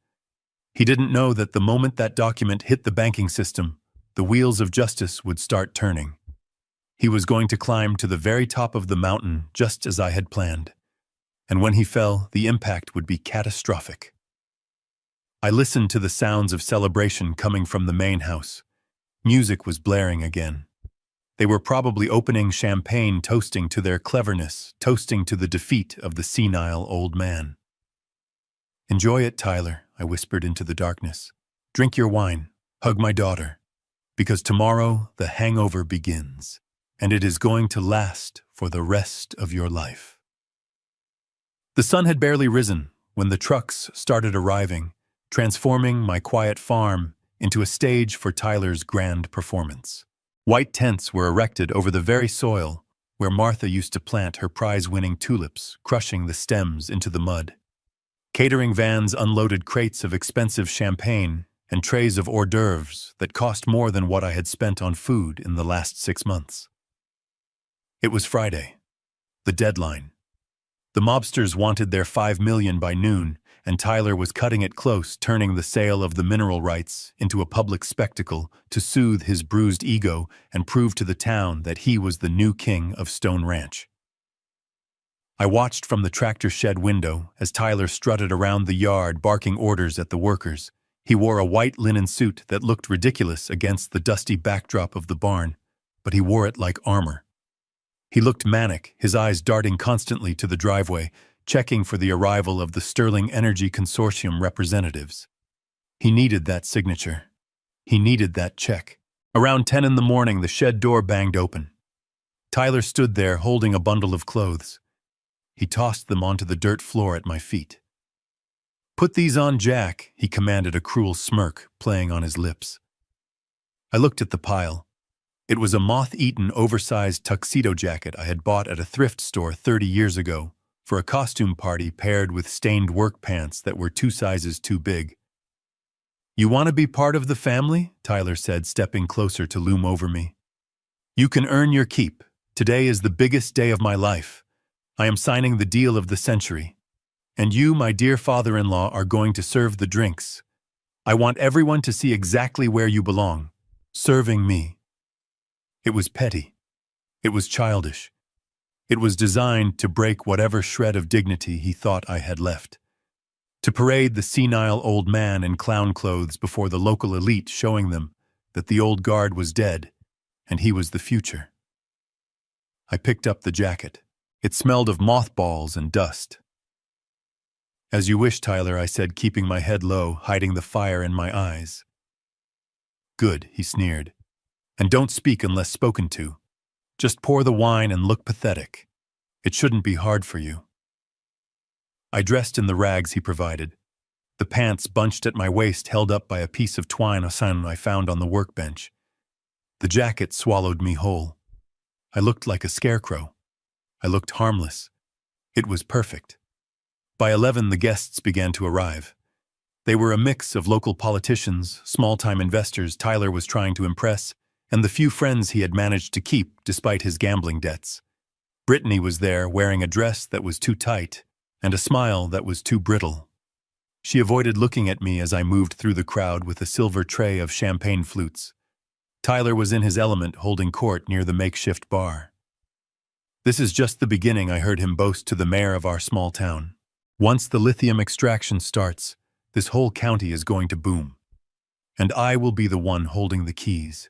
He didn't know that the moment that document hit the banking system, the wheels of justice would start turning. He was going to climb to the very top of the mountain just as I had planned. And when he fell, the impact would be catastrophic. I listened to the sounds of celebration coming from the main house. Music was blaring again. They were probably opening champagne, toasting to their cleverness, toasting to the defeat of the senile old man. Enjoy it, Tyler, I whispered into the darkness. Drink your wine, hug my daughter, because tomorrow the hangover begins, and it is going to last for the rest of your life. The sun had barely risen when the trucks started arriving, transforming my quiet farm into a stage for Tyler's grand performance. White tents were erected over the very soil where Martha used to plant her prize-winning tulips, crushing the stems into the mud. Catering vans unloaded crates of expensive champagne and trays of hors d'oeuvres that cost more than what I had spent on food in the last 6 months. It was Friday, the deadline. The mobsters wanted their $5 million by noon, and Tyler was cutting it close, turning the sale of the mineral rights into a public spectacle to soothe his bruised ego and prove to the town that he was the new king of Stone Ranch. I watched from the tractor shed window as Tyler strutted around the yard barking orders at the workers. He wore a white linen suit that looked ridiculous against the dusty backdrop of the barn, but he wore it like armor. He looked manic, his eyes darting constantly to the driveway, checking for the arrival of the Sterling Energy Consortium representatives. He needed that signature. He needed that check. Around 10 in the morning, the shed door banged open. Tyler stood there holding a bundle of clothes. He tossed them onto the dirt floor at my feet. "Put these on, Jack," he commanded, a cruel smirk playing on his lips. I looked at the pile. It was a moth-eaten, oversized tuxedo jacket I had bought at a thrift store 30 years ago for a costume party paired with stained work pants that were 2 sizes too big. "You want to be part of the family?" Tyler said, stepping closer to loom over me. "You can earn your keep. Today is the biggest day of my life. I am signing the deal of the century. And you, my dear father-in-law, are going to serve the drinks. I want everyone to see exactly where you belong, serving me." It was petty. It was childish. It was designed to break whatever shred of dignity he thought I had left. To parade the senile old man in clown clothes before the local elite, showing them, that the old guard was dead, and he was the future. I picked up the jacket. It smelled of mothballs and dust. "As you wish, Tyler," I said, keeping my head low, hiding the fire in my eyes. "Good," he sneered. "And don't speak unless spoken to. Just pour the wine and look pathetic. It shouldn't be hard for you." I dressed in the rags he provided. The pants bunched at my waist, held up by a piece of twine I found on the workbench. The jacket swallowed me whole. I looked like a scarecrow. I looked harmless. It was perfect. By 11, the guests began to arrive. They were a mix of local politicians, small-time investors Tyler was trying to impress, and the few friends he had managed to keep despite his gambling debts. Brittany was there, wearing a dress that was too tight and a smile that was too brittle. She avoided looking at me as I moved through the crowd with a silver tray of champagne flutes. Tyler was in his element, holding court near the makeshift bar. "This is just the beginning," I heard him boast to the mayor of our small town. "Once the lithium extraction starts, this whole county is going to boom. And I will be the one holding the keys."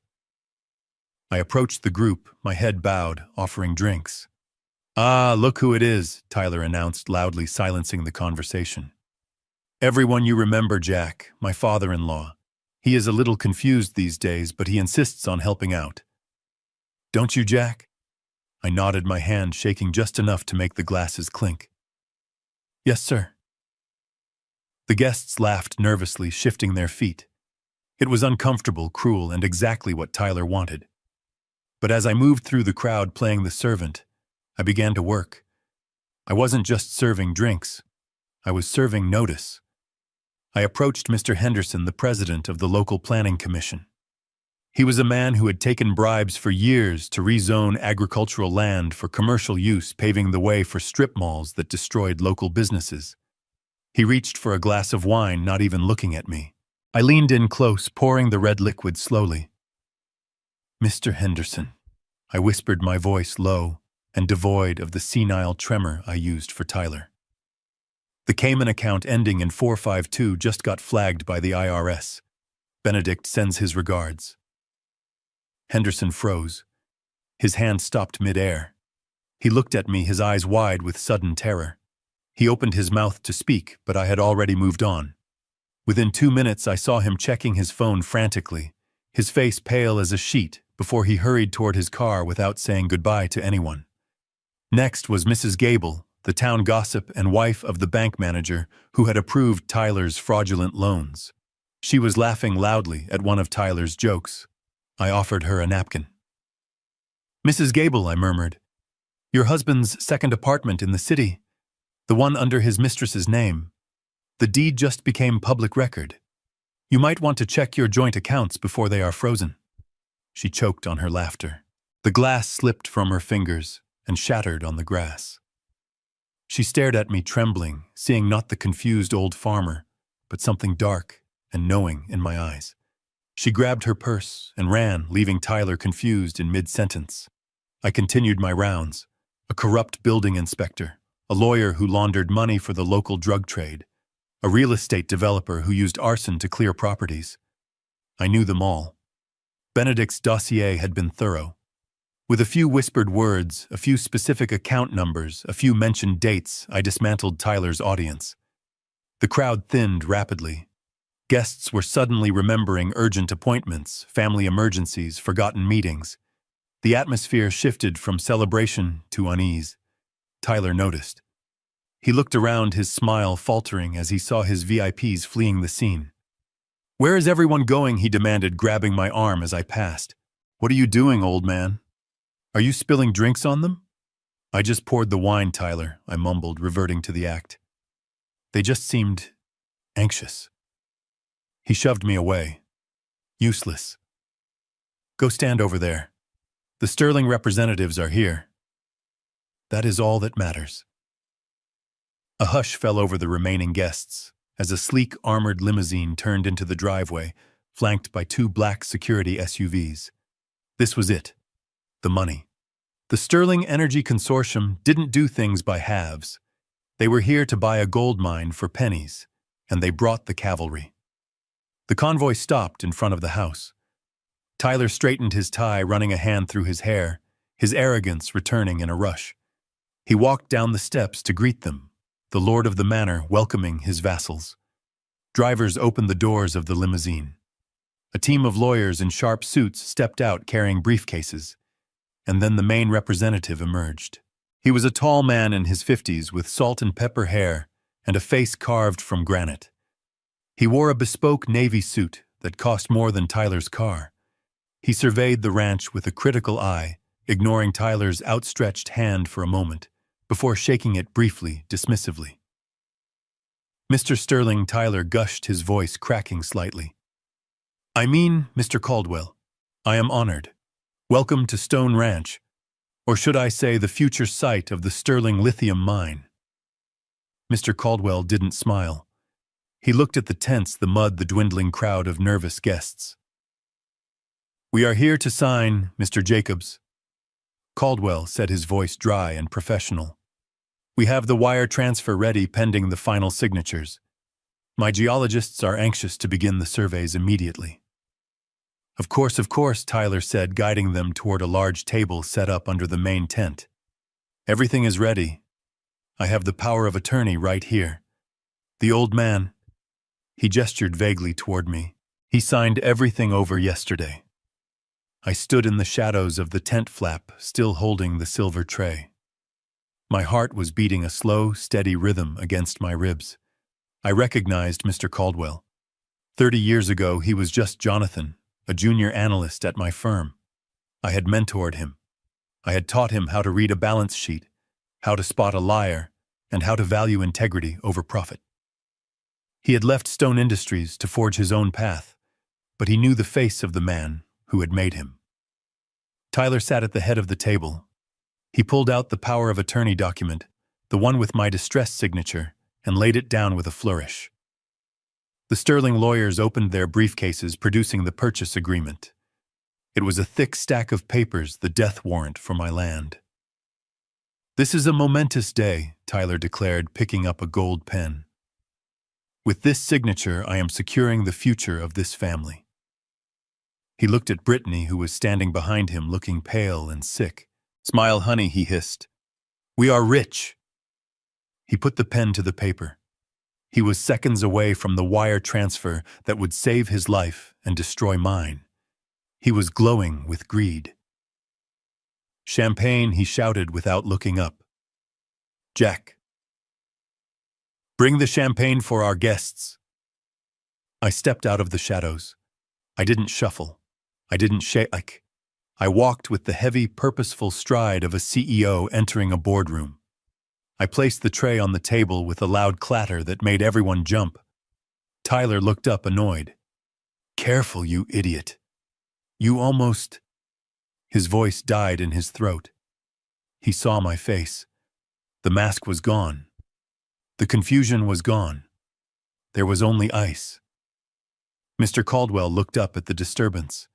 I approached the group, my head bowed, offering drinks. "Ah, look who it is," Tyler announced loudly, silencing the conversation. "Everyone you remember, Jack, my father-in-law. He is a little confused these days, but he insists on helping out. Don't you, Jack?" I nodded, my hand shaking just enough to make the glasses clink. "Yes, sir." The guests laughed nervously, shifting their feet. It was uncomfortable, cruel, and exactly what Tyler wanted. But as I moved through the crowd playing the servant, I began to work. I wasn't just serving drinks. I was serving notice. I approached Mr. Henderson, the president of the local planning commission. He was a man who had taken bribes for years to rezone agricultural land for commercial use, paving the way for strip malls that destroyed local businesses. He reached for a glass of wine, not even looking at me. I leaned in close, pouring the red liquid slowly. "Mr. Henderson," I whispered, my voice low and devoid of the senile tremor I used for Tyler. "The Cayman account ending in 452 just got flagged by the IRS. Benedict sends his regards." Henderson froze. His hand stopped mid-air. He looked at me, his eyes wide with sudden terror. He opened his mouth to speak, but I had already moved on. Within 2 minutes, I saw him checking his phone frantically, his face pale as a sheet, before he hurried toward his car without saying goodbye to anyone. Next was Mrs. Gable, the town gossip and wife of the bank manager who had approved Tyler's fraudulent loans. She was laughing loudly at one of Tyler's jokes. I offered her a napkin. "Mrs. Gable," I murmured, "your husband's second apartment in the city, the one under his mistress's name. The deed just became public record. You might want to check your joint accounts before they are frozen." She choked on her laughter. The glass slipped from her fingers and shattered on the grass. She stared at me, trembling, seeing not the confused old farmer, but something dark and knowing in my eyes. She grabbed her purse and ran, leaving Tyler confused in mid-sentence. I continued my rounds. A corrupt building inspector, a lawyer who laundered money for the local drug trade, a real estate developer who used arson to clear properties. I knew them all. Benedict's dossier had been thorough. With a few whispered words, a few specific account numbers, a few mentioned dates, I dismantled Tyler's audience. The crowd thinned rapidly. Guests were suddenly remembering urgent appointments, family emergencies, forgotten meetings. The atmosphere shifted from celebration to unease. Tyler noticed. He looked around, his smile faltering as he saw his VIPs fleeing the scene. "Where is everyone going?" he demanded, grabbing my arm as I passed. "What are you doing, old man? Are you spilling drinks on them?" "I just poured the wine, Tyler," I mumbled, reverting to the act. "They just seemed anxious." He shoved me away. "Useless. Go stand over there. The Sterling representatives are here. That is all that matters." A hush fell over the remaining guests as a sleek, armored limousine turned into the driveway, flanked by 2 black security SUVs. This was it. The money. The Sterling Energy Consortium didn't do things by halves. They were here to buy a gold mine for pennies, and they brought the cavalry. The convoy stopped in front of the house. Tyler straightened his tie, running a hand through his hair, his arrogance returning in a rush. He walked down the steps to greet them, the lord of the manor welcoming his vassals. Drivers opened the doors of the limousine. A team of lawyers in sharp suits stepped out carrying briefcases, and then the main representative emerged. He was a tall man in his 50s with salt and pepper hair and a face carved from granite. He wore a bespoke navy suit that cost more than Tyler's car. He surveyed the ranch with a critical eye, ignoring Tyler's outstretched hand for a moment, before shaking it briefly, dismissively. "Mr. Sterling," Tyler gushed, his voice cracking slightly. "I mean, Mr. Caldwell, I am honored. Welcome to Stone Ranch, or should I say the future site of the Sterling lithium mine." Mr. Caldwell didn't smile. He looked at the tents, the mud, the dwindling crowd of nervous guests. "We are here to sign, Mr. Jacobs." Caldwell said, his voice dry and professional. "We have the wire transfer ready pending the final signatures. My geologists are anxious to begin the surveys immediately." Of course, Tyler said, guiding them toward a large table set up under the main tent. "Everything is ready. I have the power of attorney right here. The old man," he gestured vaguely toward me, "he signed everything over yesterday." I stood in the shadows of the tent flap, still holding the silver tray. My heart was beating a slow, steady rhythm against my ribs. I recognized Mr. Caldwell. 30 years ago, he was just Jonathan, a junior analyst at my firm. I had mentored him. I had taught him how to read a balance sheet, how to spot a liar, and how to value integrity over profit. He had left Stone Industries to forge his own path, but he knew the face of the man who had made him. Tyler sat at the head of the table. He pulled out the power of attorney document, the one with my distressed signature, and laid it down with a flourish. The Sterling lawyers opened their briefcases, producing the purchase agreement. It was a thick stack of papers, the death warrant for my land. "This is a momentous day," Tyler declared, picking up a gold pen. "With this signature, I am securing the future of this family." He looked at Brittany, who was standing behind him, looking pale and sick. "Smile, honey," he hissed. "We are rich." He put the pen to the paper. He was seconds away from the wire transfer that would save his life and destroy mine. He was glowing with greed. "Champagne," he shouted without looking up. "Jack, bring the champagne for our guests." I stepped out of the shadows. I didn't shuffle. I didn't shake. I walked with the heavy, purposeful stride of a CEO entering a boardroom. I placed the tray on the table with a loud clatter that made everyone jump. Tyler looked up, annoyed. "Careful, you idiot. You almost—" His voice died in his throat. He saw my face. The mask was gone. The confusion was gone. There was only ice. Mr. Caldwell looked up at the disturbance.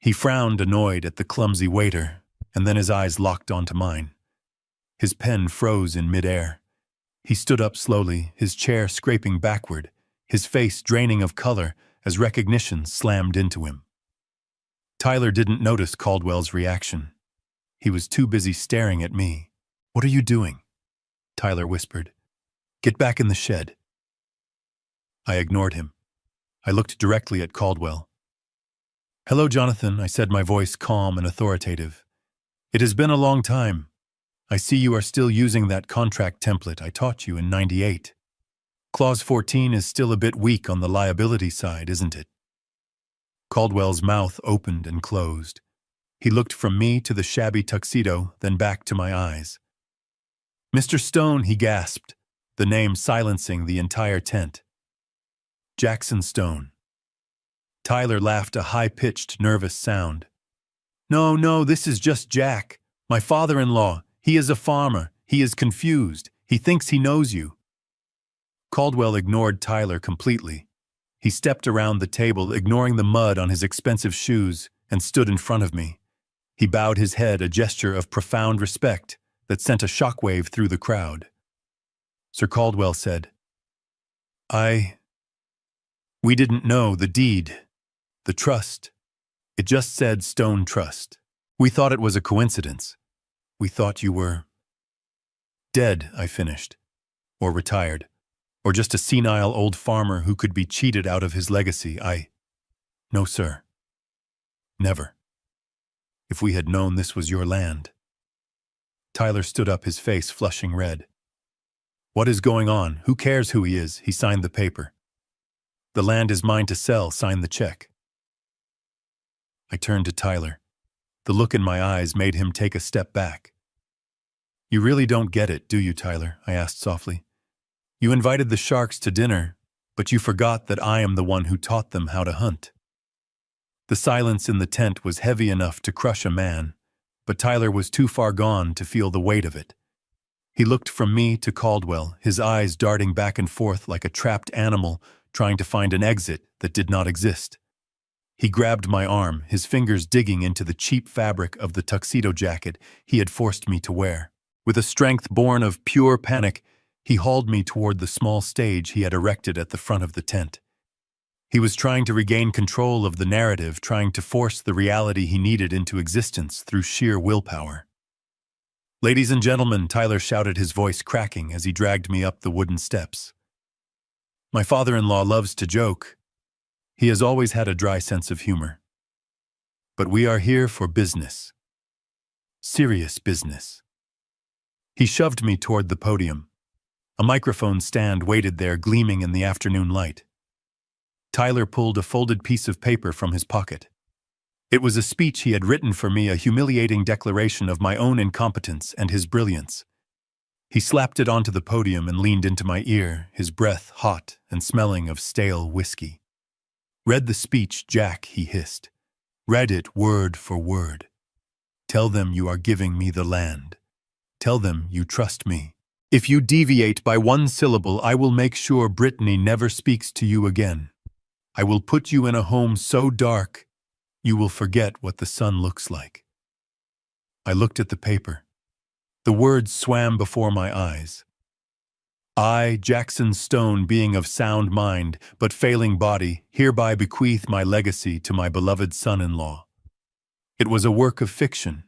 He frowned, annoyed at the clumsy waiter, and then his eyes locked onto mine. His pen froze in midair. He stood up slowly, his chair scraping backward, his face draining of color as recognition slammed into him. Tyler didn't notice Caldwell's reaction. He was too busy staring at me. "What are you doing?" Tyler whispered. "Get back in the shed." I ignored him. I looked directly at Caldwell. "Hello, Jonathan," I said, my voice calm and authoritative. "It has been a long time. I see you are still using that contract template I taught you in '98. Clause 14 is still a bit weak on the liability side, isn't it?" Caldwell's mouth opened and closed. He looked from me to the shabby tuxedo, then back to my eyes. "Mr. Stone," he gasped, the name silencing the entire tent. "Jackson Stone." Tyler laughed, a high-pitched, nervous sound. No, this is just Jack, my father-in-law. He is a farmer. He is confused. He thinks he knows you." Caldwell ignored Tyler completely. He stepped around the table, ignoring the mud on his expensive shoes, and stood in front of me. He bowed his head, a gesture of profound respect that sent a shockwave through the crowd. Sir Caldwell said, We didn't know the deed, the trust, It just said Stone Trust. We thought it was a coincidence. We thought you were dead, I finished. Or retired. Or just a senile old farmer who could be cheated out of his legacy. No, sir. Never. If we had known this was your land. Tyler stood up, his face flushing red. What is going on? Who cares who he is? He signed the paper. The land is mine to sell. Sign the check. I turned to Tyler. The look in my eyes made him take a step back. You really don't get it, do you, Tyler? I asked softly. You invited the sharks to dinner, but you forgot that I am the one who taught them how to hunt. The silence in the tent was heavy enough to crush a man, but Tyler was too far gone to feel the weight of it. He looked from me to Caldwell, his eyes darting back and forth like a trapped animal trying to find an exit that did not exist. He grabbed my arm, his fingers digging into the cheap fabric of the tuxedo jacket he had forced me to wear. With a strength born of pure panic, he hauled me toward the small stage he had erected at the front of the tent. He was trying to regain control of the narrative, trying to force the reality he needed into existence through sheer willpower. Ladies and gentlemen, Tyler shouted, his voice cracking as he dragged me up the wooden steps. My father-in-law loves to joke. He has always had a dry sense of humor. But we are here for business. Serious business. He shoved me toward the podium. A microphone stand waited there, gleaming in the afternoon light. Tyler pulled a folded piece of paper from his pocket. It was a speech he had written for me, a humiliating declaration of my own incompetence and his brilliance. He slapped it onto the podium and leaned into my ear, his breath hot and smelling of stale whiskey. Read the speech, Jack, he hissed. Read it word for word. Tell them you are giving me the land. Tell them you trust me. If you deviate by one syllable, I will make sure Brittany never speaks to you again. I will put you in a home so dark, you will forget what the sun looks like. I looked at the paper. The words swam before my eyes. I, Jackson Stone, being of sound mind, but failing body, hereby bequeath my legacy to my beloved son-in-law. It was a work of fiction,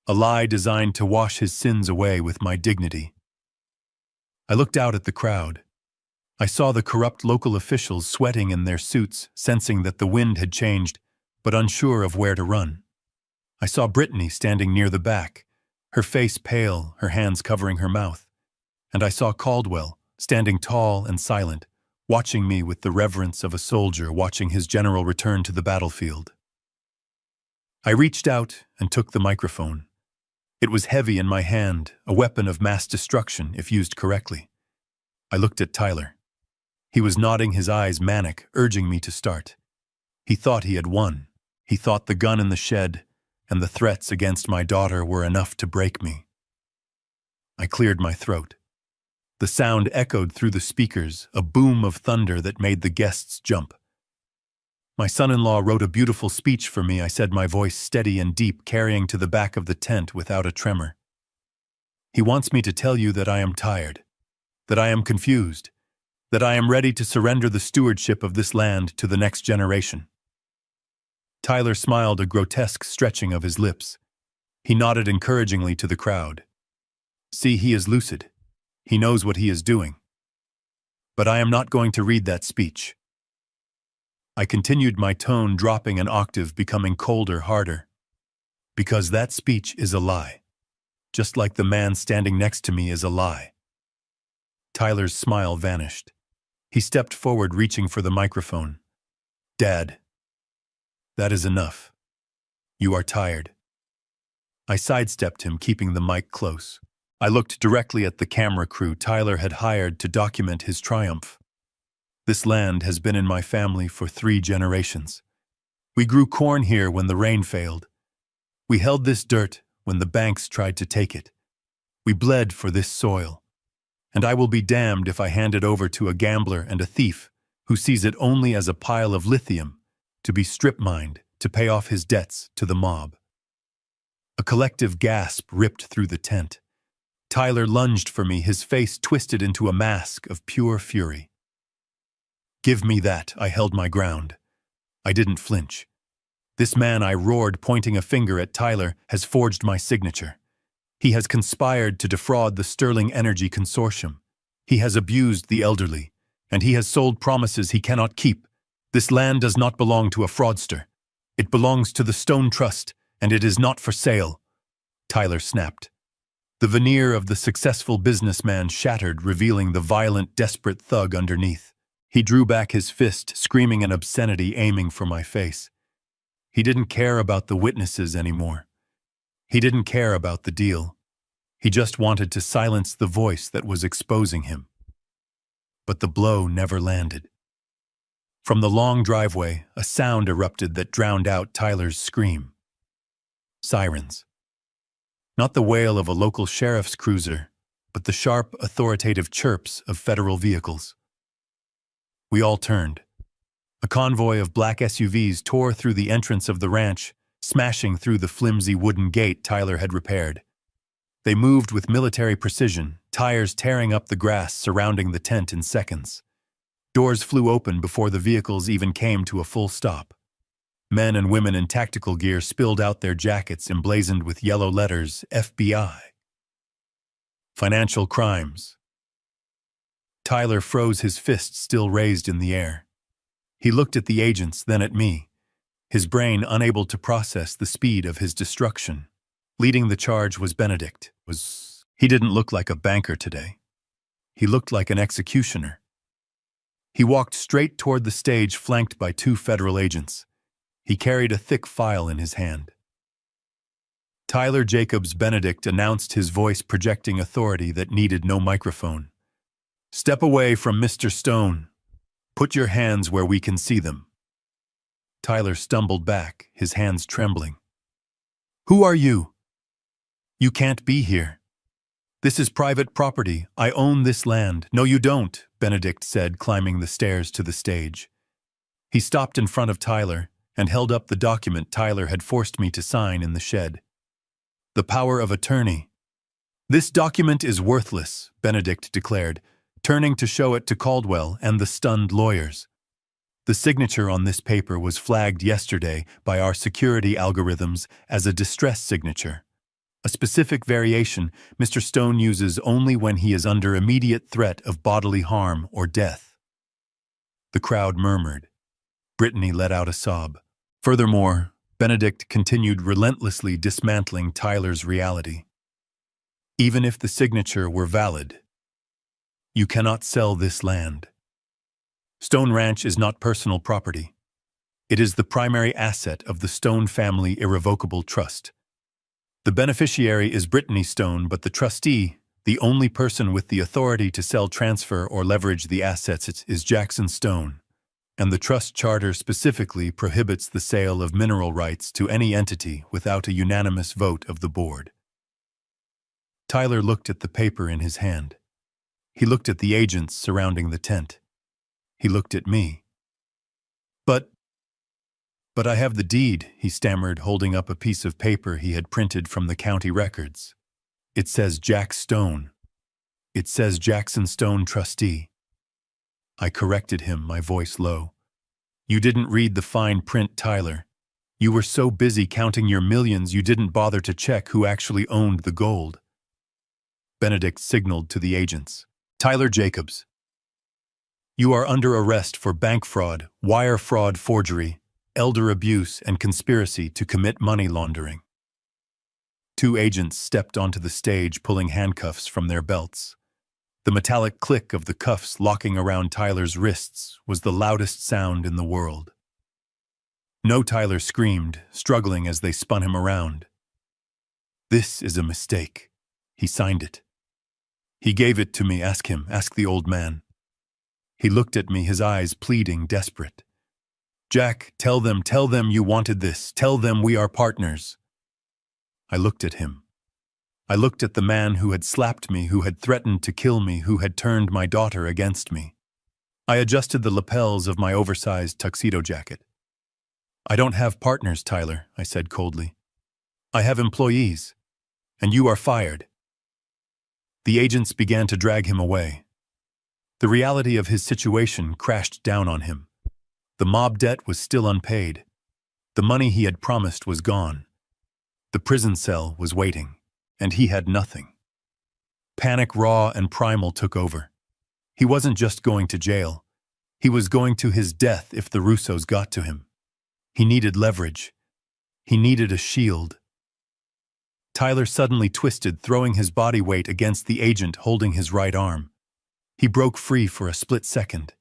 a lie designed to wash his sins away with my dignity. I looked out at the crowd. I saw the corrupt local officials sweating in their suits, sensing that the wind had changed, but unsure of where to run. I saw Brittany standing near the back, her face pale, her hands covering her mouth. And I saw Caldwell, standing tall and silent, watching me with the reverence of a soldier watching his general return to the battlefield. I reached out and took the microphone. It was heavy in my hand, a weapon of mass destruction if used correctly. I looked at Tyler. He was nodding, his eyes manic, urging me to start. He thought he had won. He thought the gun in the shed and the threats against my daughter were enough to break me. I cleared my throat. The sound echoed through the speakers, a boom of thunder that made the guests jump. My son-in-law wrote a beautiful speech for me, I said, my voice steady and deep, carrying to the back of the tent without a tremor. He wants me to tell you that I am tired, that I am confused, that I am ready to surrender the stewardship of this land to the next generation. Tyler smiled, a grotesque stretching of his lips. He nodded encouragingly to the crowd. See, he is lucid. He knows what he is doing. But I am not going to read that speech. I continued, my tone dropping an octave, becoming colder, harder. Because that speech is a lie. Just like the man standing next to me is a lie. Tyler's smile vanished. He stepped forward, reaching for the microphone. Dad, that is enough. You are tired. I sidestepped him, keeping the mic close. I looked directly at the camera crew Tyler had hired to document his triumph. This land has been in my family for 3 generations. We grew corn here when the rain failed. We held this dirt when the banks tried to take it. We bled for this soil. And I will be damned if I hand it over to a gambler and a thief who sees it only as a pile of lithium to be strip-mined to pay off his debts to the mob. A collective gasp ripped through the tent. Tyler lunged for me, his face twisted into a mask of pure fury. Give me that, I held my ground. I didn't flinch. This man, I roared, pointing a finger at Tyler, has forged my signature. He has conspired to defraud the Sterling Energy Consortium. He has abused the elderly, and he has sold promises he cannot keep. This land does not belong to a fraudster. It belongs to the Stone Trust, and it is not for sale. Tyler snapped. The veneer of the successful businessman shattered, revealing the violent, desperate thug underneath. He drew back his fist, screaming an obscenity, aiming for my face. He didn't care about the witnesses anymore. He didn't care about the deal. He just wanted to silence the voice that was exposing him. But the blow never landed. From the long driveway, a sound erupted that drowned out Tyler's scream. Sirens. Not the wail of a local sheriff's cruiser, but the sharp, authoritative chirps of federal vehicles. We all turned. A convoy of black SUVs tore through the entrance of the ranch, smashing through the flimsy wooden gate Tyler had repaired. They moved with military precision, tires tearing up the grass surrounding the tent in seconds. Doors flew open before the vehicles even came to a full stop. Men and women in tactical gear spilled out their jackets emblazoned with yellow letters, FBI. Financial crimes. Tyler froze, his fist still raised in the air. He looked at the agents, then at me, his brain unable to process the speed of his destruction. Leading the charge was Benedict. He didn't look like a banker today. He looked like an executioner. He walked straight toward the stage, flanked by 2 federal agents. He carried a thick file in his hand. Tyler Jacobs Benedict announced, his voice projecting authority that needed no microphone. "Step away from Mr. Stone. Put your hands where we can see them." Tyler stumbled back, his hands trembling. "Who are you? You can't be here. This is private property. I own this land." "No, you don't," Benedict said, climbing the stairs to the stage. He stopped in front of Tyler and held up the document Tyler had forced me to sign in the shed. "The power of attorney." "This document is worthless," Benedict declared, turning to show it to Caldwell and the stunned lawyers. "The signature on this paper was flagged yesterday by our security algorithms as a distress signature. A specific variation Mr. Stone uses only when he is under immediate threat of bodily harm or death." The crowd murmured. Brittany let out a sob. Furthermore, Benedict continued relentlessly dismantling Tyler's reality. "Even if the signature were valid, you cannot sell this land. Stone Ranch is not personal property. It is the primary asset of the Stone family irrevocable trust. The beneficiary is Brittany Stone, but the trustee, the only person with the authority to sell, transfer, or leverage the assets, is Jackson Stone, and the trust charter specifically prohibits the sale of mineral rights to any entity without a unanimous vote of the board." Tyler looked at the paper in his hand. He looked at the agents surrounding the tent. He looked at me. But I have the deed," he stammered, holding up a piece of paper he had printed from the county records. "It says Jack Stone. It says Jackson Stone, trustee." I corrected him, my voice low. "You didn't read the fine print, Tyler. You were so busy counting your millions you didn't bother to check who actually owned the gold." Benedict signaled to the agents. "Tyler Jacobs, you are under arrest for bank fraud, wire fraud, forgery, elder abuse, and conspiracy to commit money laundering." 2 agents stepped onto the stage, pulling handcuffs from their belts. The metallic click of the cuffs locking around Tyler's wrists was the loudest sound in the world. "No," Tyler screamed, struggling as they spun him around. "This is a mistake. He signed it. He gave it to me. Ask him. Ask the old man." He looked at me, his eyes pleading, desperate. "Jack, tell them you wanted this. Tell them we are partners." I looked at him. I looked at the man who had slapped me, who had threatened to kill me, who had turned my daughter against me. I adjusted the lapels of my oversized tuxedo jacket. "I don't have partners, Tyler," I said coldly. "I have employees, and you are fired." The agents began to drag him away. The reality of his situation crashed down on him. The mob debt was still unpaid. The money he had promised was gone. The prison cell was waiting, and he had nothing. Panic, raw and primal, took over. He wasn't just going to jail. He was going to his death if the Russos got to him. He needed leverage. He needed a shield. Tyler suddenly twisted, throwing his body weight against the agent holding his right arm. He broke free for a split second.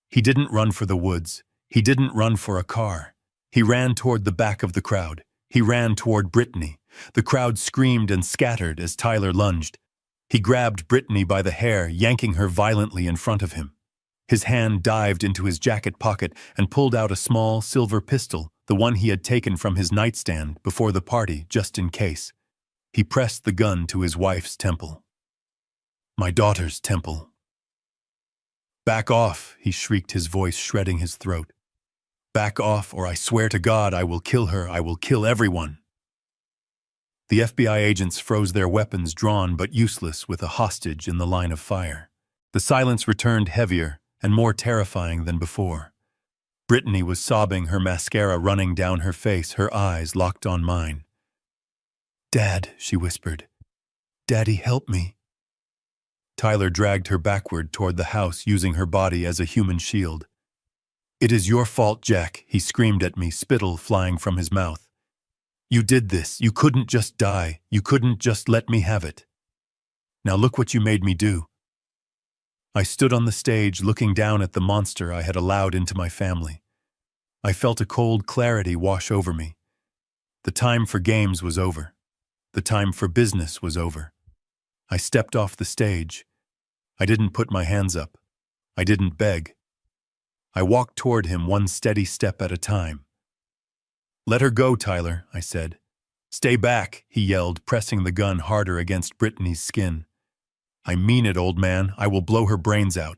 He didn't run for the woods. He didn't run for a car. He ran toward the back of the crowd. He ran toward Brittany. The crowd screamed and scattered as Tyler lunged. He grabbed Brittany by the hair, yanking her violently in front of him. His hand dived into his jacket pocket and pulled out a small silver pistol, the one he had taken from his nightstand before the party, just in case. He pressed the gun to his wife's temple. My daughter's temple. Back off, he shrieked, his voice shredding his throat. Back off, or I swear to God I will kill her, I will kill everyone. The FBI agents froze, their weapons drawn but useless, with a hostage in the line of fire. The silence returned, heavier and more terrifying than before. Brittany was sobbing, her mascara running down her face, her eyes locked on mine. Dad, she whispered. Daddy, help me. Tyler dragged her backward toward the house, using her body as a human shield. It is your fault, Jack, he screamed at me, spittle flying from his mouth. You did this. You couldn't just die. You couldn't just let me have it. Now look what you made me do. I stood on the stage, looking down at the monster I had allowed into my family. I felt a cold clarity wash over me. The time for games was over. The time for business was over. I stepped off the stage. I didn't put my hands up. I didn't beg. I walked toward him, one steady step at a time. Let her go, Tyler, I said. Stay back, he yelled, pressing the gun harder against Brittany's skin. I mean it, old man. I will blow her brains out.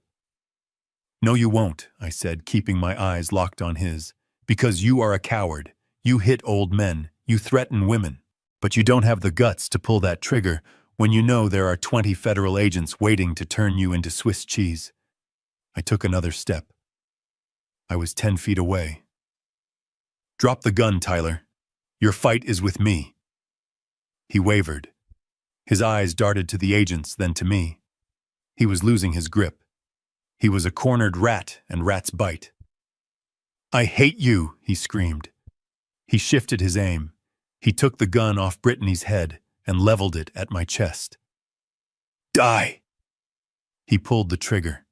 No, you won't, I said, keeping my eyes locked on his. Because you are a coward. You hit old men. You threaten women. But you don't have the guts to pull that trigger when you know there are 20 federal agents waiting to turn you into Swiss cheese. I took another step. I was 10 feet away. Drop the gun, Tyler. Your fight is with me. He wavered. His eyes darted to the agents, then to me. He was losing his grip. He was a cornered rat, and rats bite. I hate you, he screamed. He shifted his aim. He took the gun off Brittany's head and leveled it at my chest. Die! He pulled the trigger.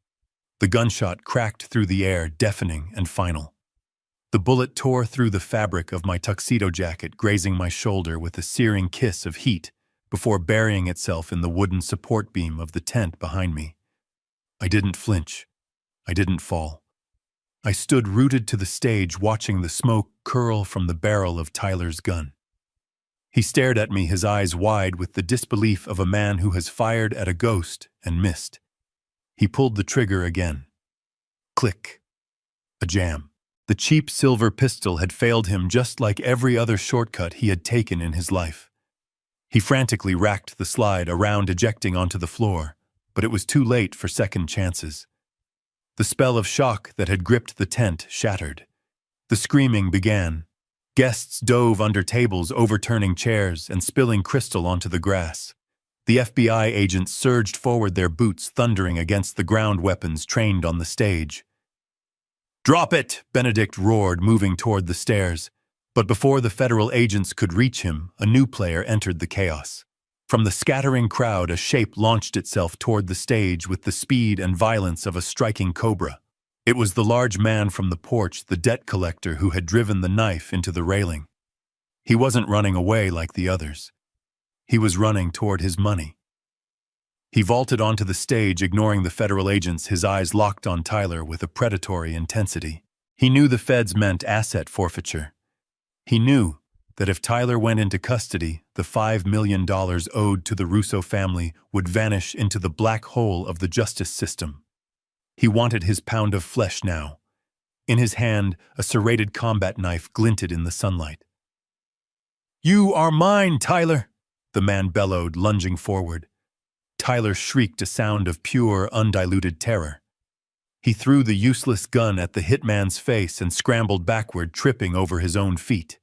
The gunshot cracked through the air, deafening and final. The bullet tore through the fabric of my tuxedo jacket, grazing my shoulder with a searing kiss of heat before burying itself in the wooden support beam of the tent behind me. I didn't flinch. I didn't fall. I stood rooted to the stage, watching the smoke curl from the barrel of Tyler's gun. He stared at me, his eyes wide with the disbelief of a man who has fired at a ghost and missed. He pulled the trigger again. Click. A jam. The cheap silver pistol had failed him, just like every other shortcut he had taken in his life. He frantically racked the slide around, ejecting onto the floor, but it was too late for second chances. The spell of shock that had gripped the tent shattered. The screaming began. Guests dove under tables, overturning chairs and spilling crystal onto the grass. The FBI agents surged forward, their boots thundering against the ground weapons trained on the stage. Drop it, Benedict roared, moving toward the stairs. But before the federal agents could reach him, a new player entered the chaos. From the scattering crowd, a shape launched itself toward the stage with the speed and violence of a striking cobra. It was the large man from the porch, the debt collector who had driven the knife into the railing. He wasn't running away like the others. He was running toward his money. He vaulted onto the stage, ignoring the federal agents, his eyes locked on Tyler with a predatory intensity. He knew the feds meant asset forfeiture. He knew that if Tyler went into custody, the $5 million owed to the Russo family would vanish into the black hole of the justice system. He wanted his pound of flesh now. In his hand, a serrated combat knife glinted in the sunlight. "You are mine, Tyler!" the man bellowed, lunging forward. Tyler shrieked, a sound of pure, undiluted terror. He threw the useless gun at the hitman's face and scrambled backward, tripping over his own feet.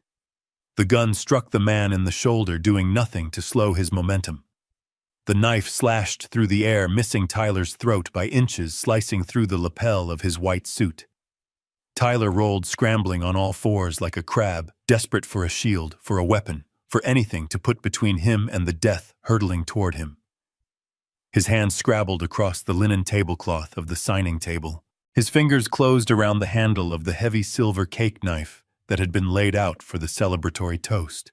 The gun struck the man in the shoulder, doing nothing to slow his momentum. The knife slashed through the air, missing Tyler's throat by inches, slicing through the lapel of his white suit. Tyler rolled, scrambling on all fours like a crab, desperate for a shield, for a weapon, for anything to put between him and the death hurtling toward him. His hands scrabbled across the linen tablecloth of the signing table. His fingers closed around the handle of the heavy silver cake knife that had been laid out for the celebratory toast.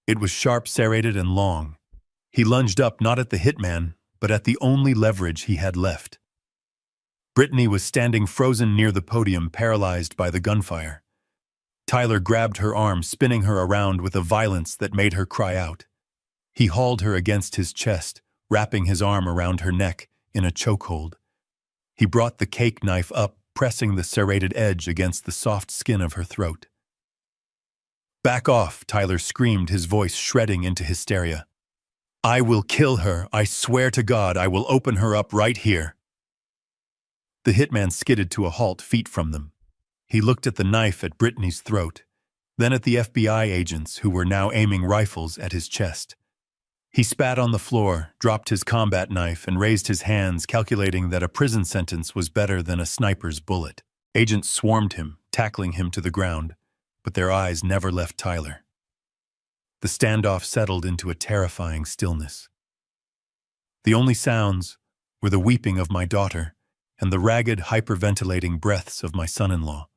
It was sharp, serrated, and long. He lunged up, not at the hitman, but at the only leverage he had left. Brittany was standing frozen near the podium, paralyzed by the gunfire. Tyler grabbed her arm, spinning her around with a violence that made her cry out. He hauled her against his chest, wrapping his arm around her neck in a chokehold. He brought the cake knife up, pressing the serrated edge against the soft skin of her throat. "Back off," Tyler screamed, his voice shredding into hysteria. "I will kill her. I swear to God, I will open her up right here." The hitman skidded to a halt feet from them. He looked at the knife at Brittany's throat, then at the FBI agents who were now aiming rifles at his chest. He spat on the floor, dropped his combat knife, and raised his hands, calculating that a prison sentence was better than a sniper's bullet. Agents swarmed him, tackling him to the ground, but their eyes never left Tyler. The standoff settled into a terrifying stillness. The only sounds were the weeping of my daughter and the ragged, hyperventilating breaths of my son-in-law.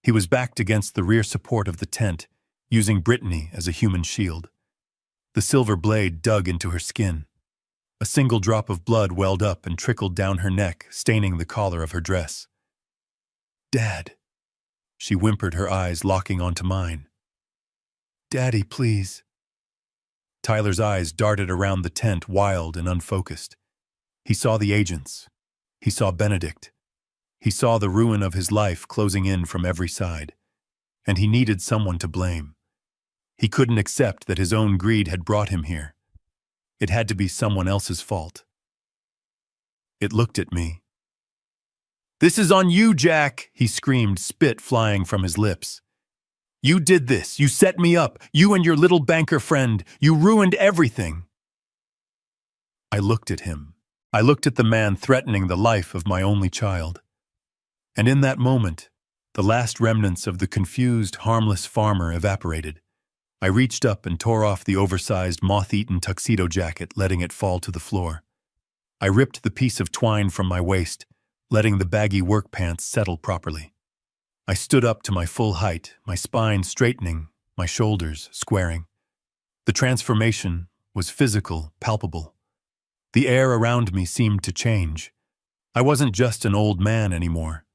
He was backed against the rear support of the tent, using Brittany as a human shield. The silver blade dug into her skin. A single drop of blood welled up and trickled down her neck, staining the collar of her dress. "Dad," she whimpered, her eyes locking onto mine. "Daddy, please." Tyler's eyes darted around the tent, wild and unfocused. He saw the agents. He saw Benedict. He saw the ruin of his life closing in from every side. And he needed someone to blame. He couldn't accept that his own greed had brought him here. It had to be someone else's fault. It looked at me. "This is on you, Jack," he screamed, spit flying from his lips. "You did this. You set me up. You and your little banker friend. You ruined everything." I looked at him. I looked at the man threatening the life of my only child. And in that moment, the last remnants of the confused, harmless farmer evaporated. I reached up and tore off the oversized, moth-eaten tuxedo jacket, letting it fall to the floor. I ripped the piece of twine from my waist, letting the baggy work pants settle properly. I stood up to my full height, my spine straightening, my shoulders squaring. The transformation was physical, palpable. The air around me seemed to change. I wasn't just an old man anymore.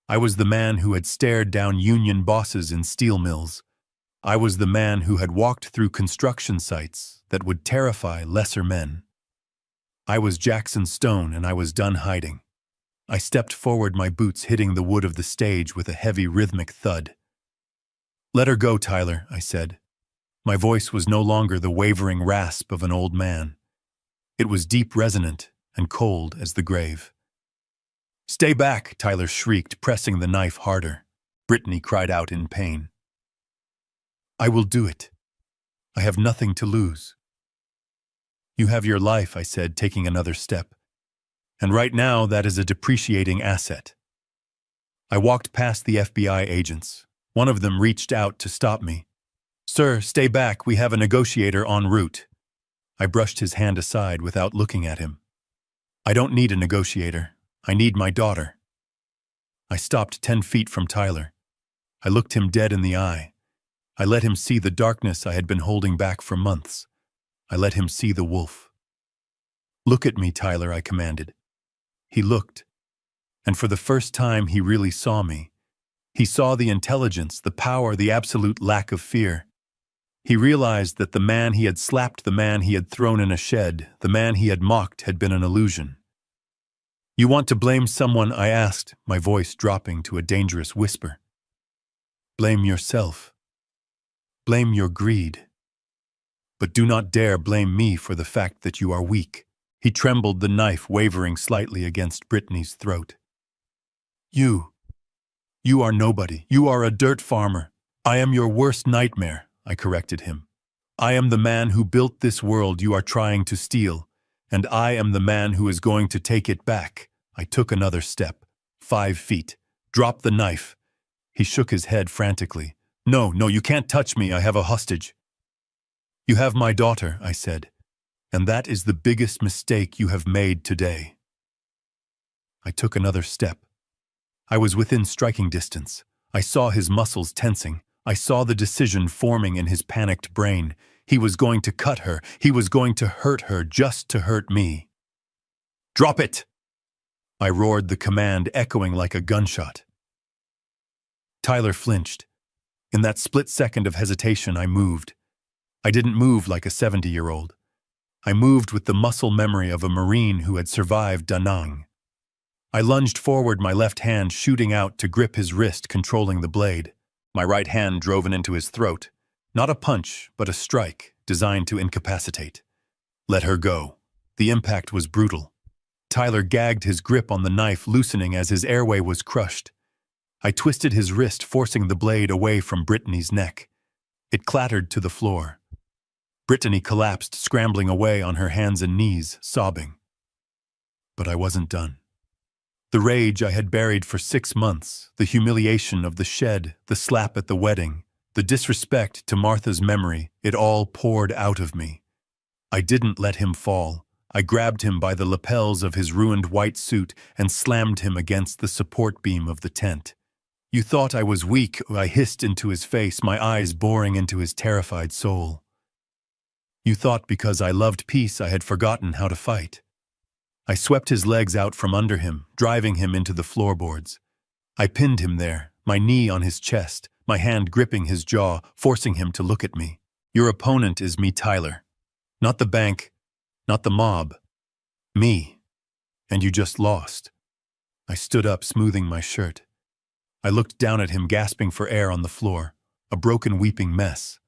I was the man who had stared down union bosses in steel mills. I was the man who had walked through construction sites that would terrify lesser men. I was Jackson Stone, and I was done hiding. I stepped forward, my boots hitting the wood of the stage with a heavy rhythmic thud. "Let her go, Tyler," I said. My voice was no longer the wavering rasp of an old man. It was deep, resonant, and cold as the grave. "Stay back," Tyler shrieked, pressing the knife harder. Brittany cried out in pain. "I will do it. I have nothing to lose." "You have your life," I said, taking another step. "And right now, that is a depreciating asset." I walked past the FBI agents. One of them reached out to stop me. "Sir, stay back. We have a negotiator en route." I brushed his hand aside without looking at him. "I don't need a negotiator. I need my daughter." I stopped 10 feet from Tyler. I looked him dead in the eye. I let him see the darkness I had been holding back for months. I let him see the wolf. "Look at me, Tyler," I commanded. He looked, and for the first time he really saw me. He saw the intelligence, the power, the absolute lack of fear. He realized that the man he had slapped, the man he had thrown in a shed, the man he had mocked had been an illusion. "You want to blame someone?" I asked, my voice dropping to a dangerous whisper. "Blame yourself. Blame your greed. But do not dare blame me for the fact that you are weak." He trembled, the knife wavering slightly against Brittany's throat. You. You are nobody. You are a dirt farmer. I am your worst nightmare, I corrected him. I am the man who built this world you are trying to steal, and I am the man who is going to take it back. I took another step. 5 feet. Drop the knife. He shook his head frantically. No, you can't touch me. I have a hostage. You have my daughter, I said, and that is the biggest mistake you have made today. I took another step. I was within striking distance. I saw his muscles tensing. I saw the decision forming in his panicked brain. He was going to cut her. He was going to hurt her just to hurt me. Drop it! I roared, the command echoing like a gunshot. Tyler flinched. In that split second of hesitation, I moved. I didn't move like a 70-year-old. I moved with the muscle memory of a Marine who had survived Da Nang. I lunged forward, my left hand shooting out to grip his wrist, controlling the blade. My right hand drove it into his throat. Not a punch, but a strike, designed to incapacitate. Let her go. The impact was brutal. Tyler gagged his grip on the knife, loosening as his airway was crushed. I twisted his wrist, forcing the blade away from Brittany's neck. It clattered to the floor. Brittany collapsed, scrambling away on her hands and knees, sobbing. But I wasn't done. The rage I had buried for 6 months, the humiliation of the shed, the slap at the wedding, the disrespect to Martha's memory, it all poured out of me. I didn't let him fall. I grabbed him by the lapels of his ruined white suit and slammed him against the support beam of the tent. You thought I was weak, I hissed into his face, my eyes boring into his terrified soul. You thought because I loved peace I had forgotten how to fight. I swept his legs out from under him, driving him into the floorboards. I pinned him there, my knee on his chest, my hand gripping his jaw, forcing him to look at me. Your opponent is me, Tyler. Not the bank, not the mob. Me. And you just lost. I stood up, smoothing my shirt. I looked down at him, gasping for air on the floor, a broken, weeping mess.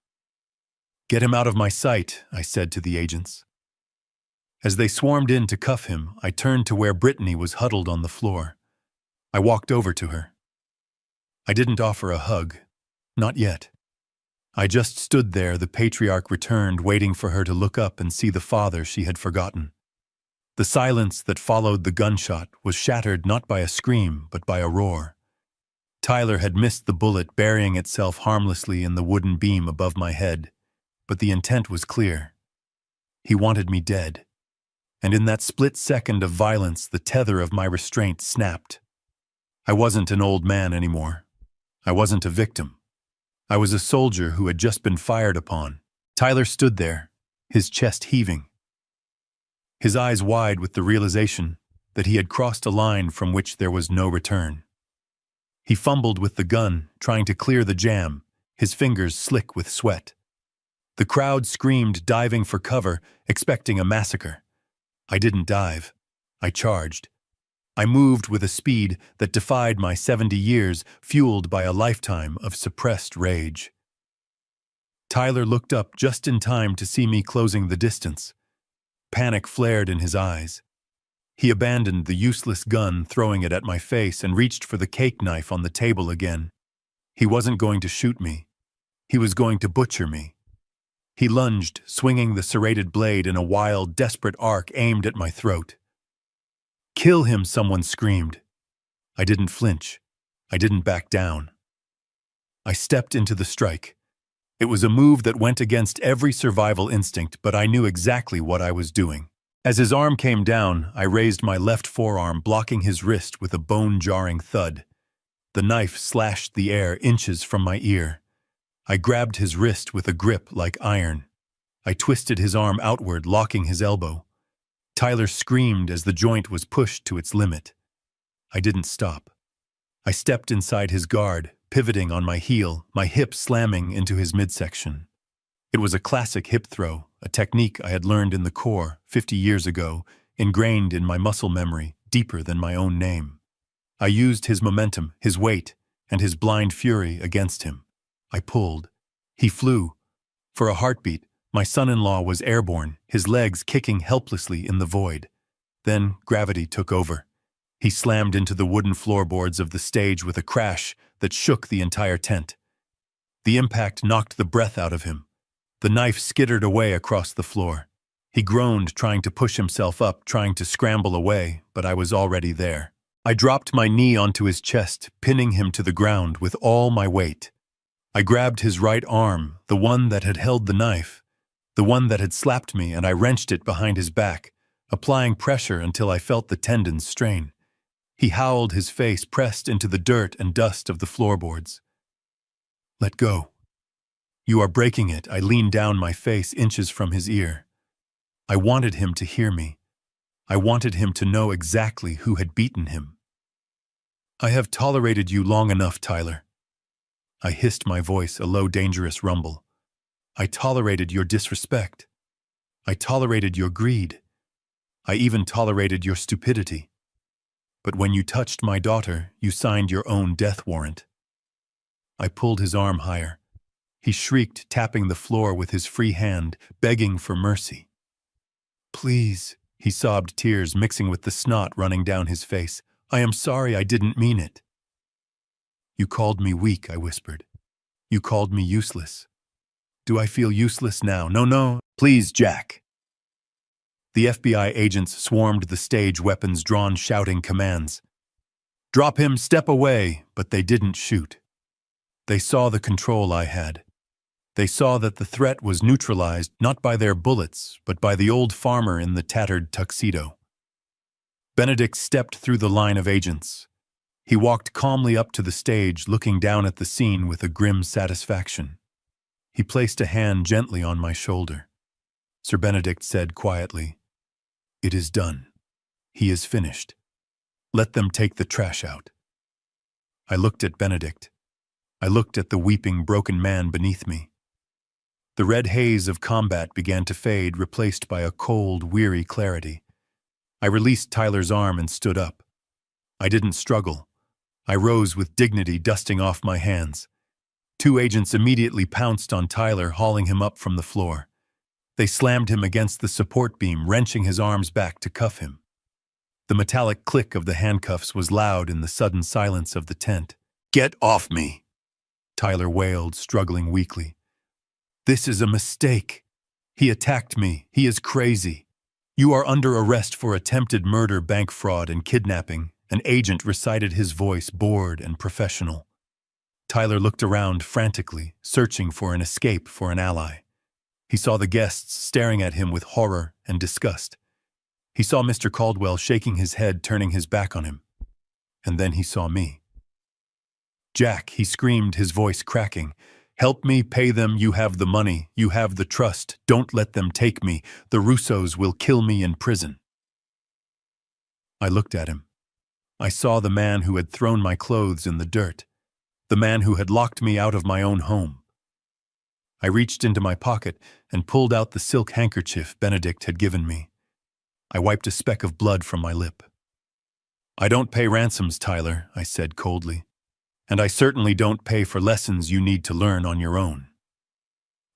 Get him out of my sight, I said to the agents. As they swarmed in to cuff him, I turned to where Brittany was huddled on the floor. I walked over to her. I didn't offer a hug. Not yet. I just stood there, the patriarch returned, waiting for her to look up and see the father she had forgotten. The silence that followed the gunshot was shattered not by a scream, but by a roar. Tyler had missed the bullet, burying itself harmlessly in the wooden beam above my head, but the intent was clear. He wanted me dead. And in that split second of violence, the tether of my restraint snapped. I wasn't an old man anymore. I wasn't a victim. I was a soldier who had just been fired upon. Tyler stood there, his chest heaving, his eyes wide with the realization that he had crossed a line from which there was no return. He fumbled with the gun, trying to clear the jam, his fingers slick with sweat. The crowd screamed, diving for cover, expecting a massacre. I didn't dive. I charged. I moved with a speed that defied my 70 years, fueled by a lifetime of suppressed rage. Tyler looked up just in time to see me closing the distance. Panic flared in his eyes. He abandoned the useless gun, throwing it at my face, and reached for the cake knife on the table again. He wasn't going to shoot me. He was going to butcher me. He lunged, swinging the serrated blade in a wild, desperate arc aimed at my throat. Kill him, someone screamed. I didn't flinch. I didn't back down. I stepped into the strike. It was a move that went against every survival instinct, but I knew exactly what I was doing. As his arm came down, I raised my left forearm, blocking his wrist with a bone-jarring thud. The knife slashed the air inches from my ear. I grabbed his wrist with a grip like iron. I twisted his arm outward, locking his elbow. Tyler screamed as the joint was pushed to its limit. I didn't stop. I stepped inside his guard, pivoting on my heel, my hip slamming into his midsection. It was a classic hip throw, a technique I had learned in the Corps 50 years ago, ingrained in my muscle memory, deeper than my own name. I used his momentum, his weight, and his blind fury against him. I pulled. He flew. For a heartbeat, my son-in-law was airborne, his legs kicking helplessly in the void. Then gravity took over. He slammed into the wooden floorboards of the stage with a crash that shook the entire tent. The impact knocked the breath out of him. The knife skittered away across the floor. He groaned, trying to push himself up, trying to scramble away, but I was already there. I dropped my knee onto his chest, pinning him to the ground with all my weight. I grabbed his right arm, the one that had held the knife, the one that had slapped me, and I wrenched it behind his back, applying pressure until I felt the tendons strain. He howled, his face pressed into the dirt and dust of the floorboards. "Let go. You are breaking it." I leaned down, my face inches from his ear. I wanted him to hear me. I wanted him to know exactly who had beaten him. "I have tolerated you long enough, Tyler." I hissed, my voice a low, dangerous rumble. "I tolerated your disrespect. I tolerated your greed. I even tolerated your stupidity. But when you touched my daughter, you signed your own death warrant." I pulled his arm higher. He shrieked, tapping the floor with his free hand, begging for mercy. "Please," he sobbed, tears mixing with the snot running down his face. "I am sorry, I didn't mean it." "You called me weak," I whispered. "You called me useless. Do I feel useless now?" No. "Please, Jack." The FBI agents swarmed the stage, weapons drawn, shouting commands. "Drop him, step away," but they didn't shoot. They saw the control I had. They saw that the threat was neutralized not by their bullets, but by the old farmer in the tattered tuxedo. Benedict stepped through the line of agents. He walked calmly up to the stage, looking down at the scene with a grim satisfaction. He placed a hand gently on my shoulder. Sir Benedict said quietly, "It is done. He is finished. Let them take the trash out." I looked at Benedict. I looked at the weeping, broken man beneath me. The red haze of combat began to fade, replaced by a cold, weary clarity. I released Tyler's arm and stood up. I didn't struggle. I rose with dignity, dusting off my hands. Two agents immediately pounced on Tyler, hauling him up from the floor. They slammed him against the support beam, wrenching his arms back to cuff him. The metallic click of the handcuffs was loud in the sudden silence of the tent. "Get off me!" Tyler wailed, struggling weakly. "This is a mistake. He attacked me. He is crazy. You are under arrest for attempted murder, bank fraud, and kidnapping." An agent recited, his voice bored and professional. Tyler looked around frantically, searching for an escape, for an ally. He saw the guests staring at him with horror and disgust. He saw Mr. Caldwell shaking his head, turning his back on him. And then he saw me. "Jack," he screamed, his voice cracking. "Help me pay them. You have the money. You have the trust. Don't let them take me. The Russos will kill me in prison." I looked at him. I saw the man who had thrown my clothes in the dirt, the man who had locked me out of my own home. I reached into my pocket and pulled out the silk handkerchief Benedict had given me. I wiped a speck of blood from my lip. "I don't pay ransoms, Tyler," I said coldly. "And I certainly don't pay for lessons you need to learn on your own."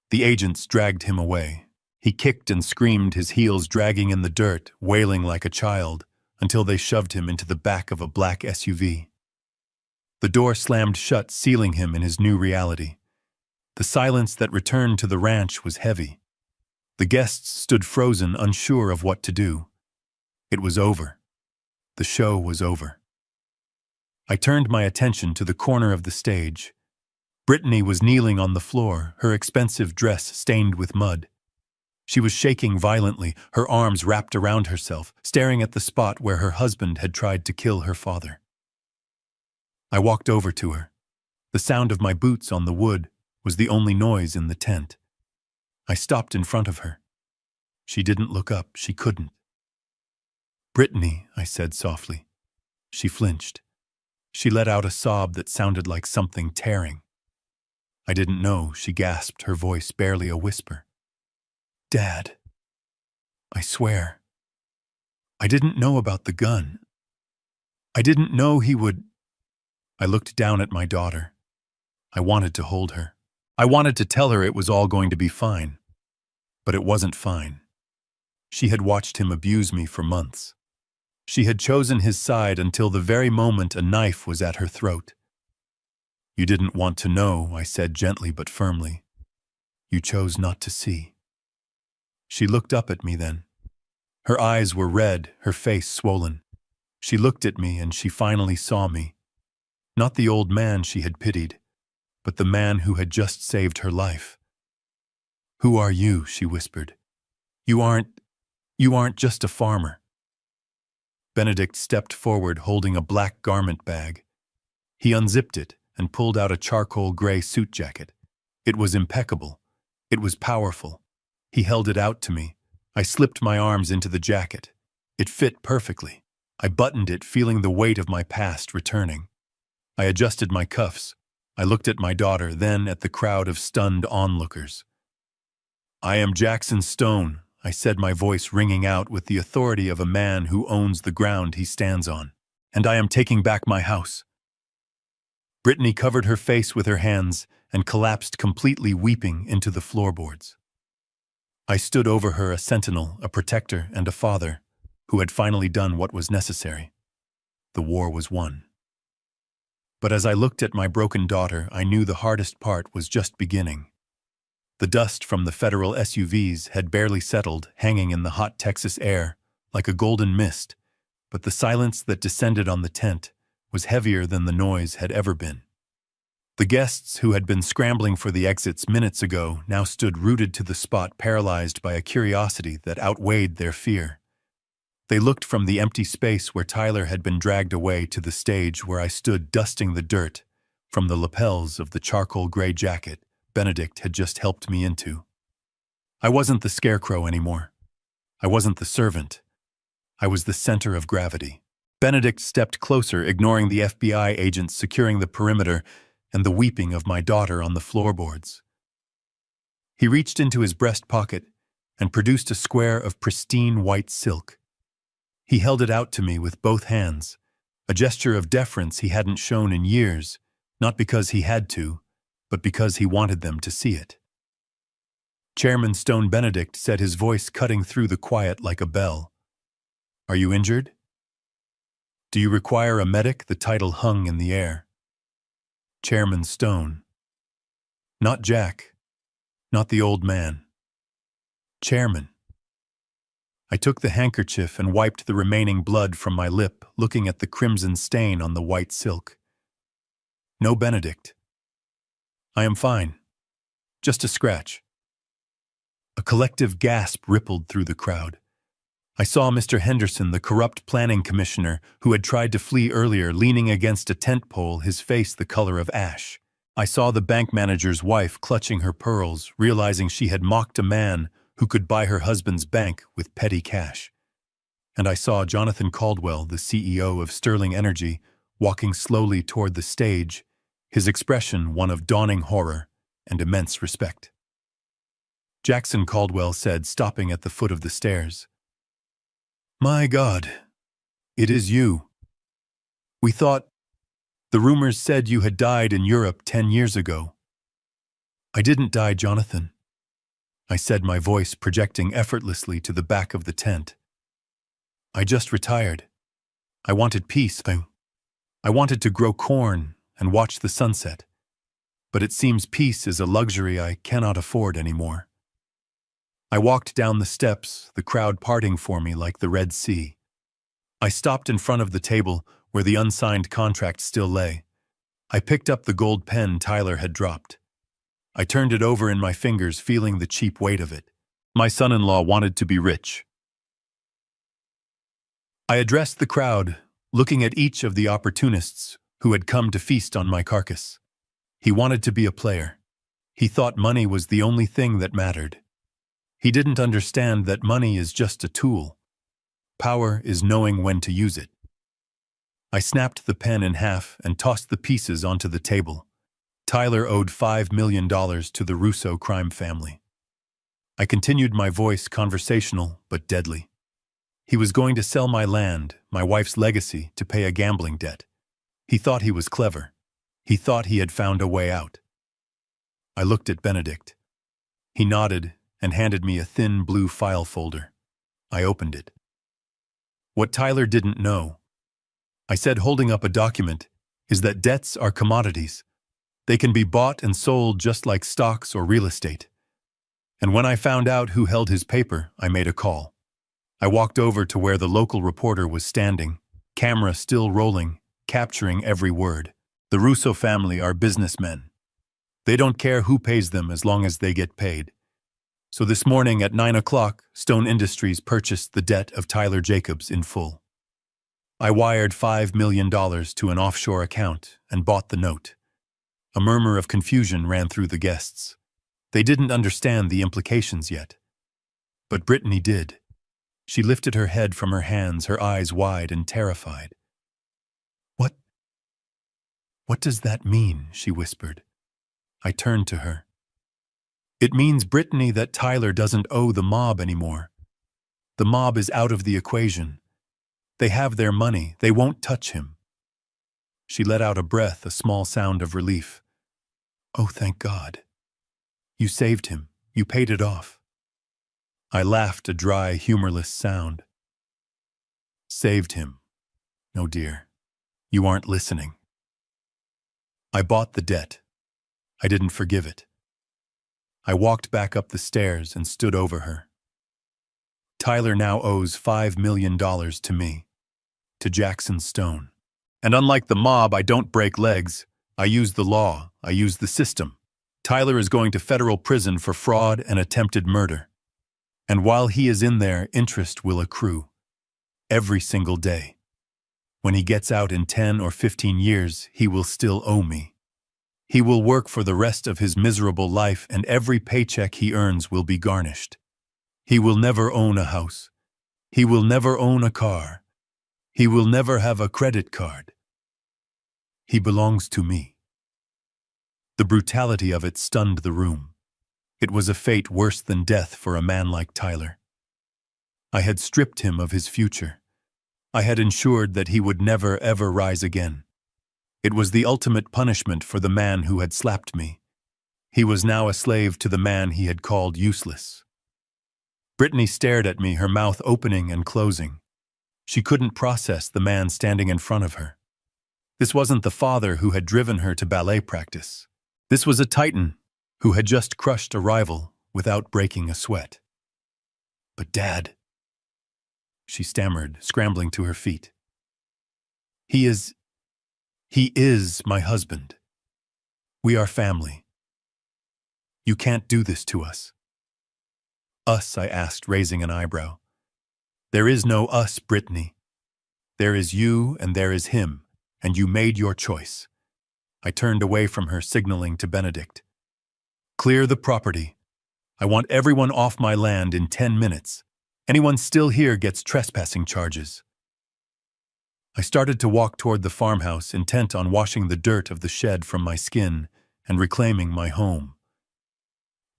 The agents dragged him away. He kicked and screamed, his heels dragging in the dirt, wailing like a child, until they shoved him into the back of a black SUV. The door slammed shut, sealing him in his new reality. The silence that returned to the ranch was heavy. The guests stood frozen, unsure of what to do. It was over. The show was over. I turned my attention to the corner of the stage. Brittany was kneeling on the floor, her expensive dress stained with mud. She was shaking violently, her arms wrapped around herself, staring at the spot where her husband had tried to kill her father. I walked over to her. The sound of my boots on the wood was the only noise in the tent. I stopped in front of her. She didn't look up, she couldn't. "Brittany," I said softly. She flinched. She let out a sob that sounded like something tearing. "I didn't know," she gasped, her voice barely a whisper. "Dad, I swear. I didn't know about the gun. I didn't know he would..." I looked down at my daughter. I wanted to hold her. I wanted to tell her it was all going to be fine. But it wasn't fine. She had watched him abuse me for months. She had chosen his side until the very moment a knife was at her throat. "You didn't want to know," I said gently but firmly. "You chose not to see." She looked up at me then. Her eyes were red, her face swollen. She looked at me and she finally saw me. Not the old man she had pitied, but the man who had just saved her life. "Who are you?" she whispered. You aren't just a farmer." Benedict stepped forward holding a black garment bag. He unzipped it and pulled out a charcoal gray suit jacket. It was impeccable. It was powerful. He held it out to me. I slipped my arms into the jacket. It fit perfectly. I buttoned it, feeling the weight of my past returning. I adjusted my cuffs. I looked at my daughter, then at the crowd of stunned onlookers. "I am Jackson Stone," I said, my voice ringing out with the authority of a man who owns the ground he stands on. "And I am taking back my house." Brittany covered her face with her hands and collapsed completely, weeping into the floorboards. I stood over her, a sentinel, a protector, and a father, who had finally done what was necessary. The war was won. But as I looked at my broken daughter, I knew the hardest part was just beginning. The dust from the federal SUVs had barely settled, hanging in the hot Texas air like a golden mist, but the silence that descended on the tent was heavier than the noise had ever been. The guests who had been scrambling for the exits minutes ago now stood rooted to the spot, paralyzed by a curiosity that outweighed their fear. They looked from the empty space where Tyler had been dragged away to the stage where I stood dusting the dirt from the lapels of the charcoal gray jacket Benedict had just helped me into. I wasn't the scarecrow anymore. I wasn't the servant. I was the center of gravity. Benedict stepped closer, ignoring the FBI agents securing the perimeter and the weeping of my daughter on the floorboards. He reached into his breast pocket and produced a square of pristine white silk. He held it out to me with both hands, a gesture of deference he hadn't shown in years, not because he had to, but because he wanted them to see it. Chairman Stone Benedict said, his voice cutting through the quiet like a bell. "Are you injured? Do you require a medic?" The title hung in the air. Chairman Stone. Not Jack. Not the old man. Chairman. I took the handkerchief and wiped the remaining blood from my lip, looking at the crimson stain on the white silk. "No, Benedict. I am fine. Just a scratch." A collective gasp rippled through the crowd. I saw Mr. Henderson, the corrupt planning commissioner who had tried to flee earlier, leaning against a tent pole, his face the color of ash. I saw the bank manager's wife clutching her pearls, realizing she had mocked a man who could buy her husband's bank with petty cash. And I saw Jonathan Caldwell, the CEO of Sterling Energy, walking slowly toward the stage, his expression one of dawning horror and immense respect. Jackson Caldwell said, stopping at the foot of the stairs, "My God, it is you. We thought the rumors said you had died in Europe 10 years ago." "I didn't die, Jonathan," I said, my voice projecting effortlessly to the back of the tent. "I just retired. I wanted peace. I wanted to grow corn and watch the sunset. But it seems peace is a luxury I cannot afford anymore." I walked down the steps, the crowd parting for me like the Red Sea. I stopped in front of the table where the unsigned contract still lay. I picked up the gold pen Tyler had dropped. I turned it over in my fingers, feeling the cheap weight of it. My son-in-law wanted to be rich. I addressed the crowd, looking at each of the opportunists who had come to feast on my carcass. He wanted to be a player. He thought money was the only thing that mattered. He didn't understand that money is just a tool. Power is knowing when to use it. I snapped the pen in half and tossed the pieces onto the table. Tyler owed $5 million to the Russo crime family. I continued, my voice conversational but deadly. He was going to sell my land, my wife's legacy, to pay a gambling debt. He thought he was clever. He thought he had found a way out. I looked at Benedict. He nodded and handed me a thin blue file folder. I opened it. What Tyler didn't know, I said holding up a document, is that debts are commodities. They can be bought and sold just like stocks or real estate. And when I found out who held his paper, I made a call. I walked over to where the local reporter was standing, camera still rolling, capturing every word. The Russo family are businessmen. They don't care who pays them as long as they get paid. So this morning at 9 o'clock, Stone Industries purchased the debt of Tyler Jacobs in full. I wired $5 million to an offshore account and bought the note. A murmur of confusion ran through the guests. They didn't understand the implications yet. But Brittany did. She lifted her head from her hands, her eyes wide and terrified. What does that mean?" she whispered. I turned to her. "It means, Brittany, that Tyler doesn't owe the mob anymore. The mob is out of the equation. They have their money. They won't touch him." She let out a breath, a small sound of relief. "Oh, thank God. You saved him. You paid it off." I laughed, a dry, humorless sound. "Saved him? No, dear. You aren't listening. I bought the debt. I didn't forgive it." I walked back up the stairs and stood over her. "Tyler now owes $5 million to me, to Jackson Stone. And unlike the mob, I don't break legs. I use the law. I use the system. Tyler is going to federal prison for fraud and attempted murder. And while he is in there, interest will accrue. Every single day. When he gets out in 10 or 15 years, he will still owe me. He will work for the rest of his miserable life, and every paycheck he earns will be garnished. He will never own a house. He will never own a car. He will never have a credit card. He belongs to me." The brutality of it stunned the room. It was a fate worse than death for a man like Tyler. I had stripped him of his future. I had ensured that he would never, ever rise again. It was the ultimate punishment for the man who had slapped me. He was now a slave to the man he had called useless. Brittany stared at me, her mouth opening and closing. She couldn't process the man standing in front of her. This wasn't the father who had driven her to ballet practice. This was a titan who had just crushed a rival without breaking a sweat. "But Dad," she stammered, scrambling to her feet. He is my husband. We are family. You can't do this to us." "Us?" I asked, raising an eyebrow. "There is no us, Brittany. There is you and there is him, and you made your choice." I turned away from her, signaling to Benedict. "Clear the property. I want everyone off my land in 10 minutes. Anyone still here gets trespassing charges." I started to walk toward the farmhouse, intent on washing the dirt of the shed from my skin and reclaiming my home.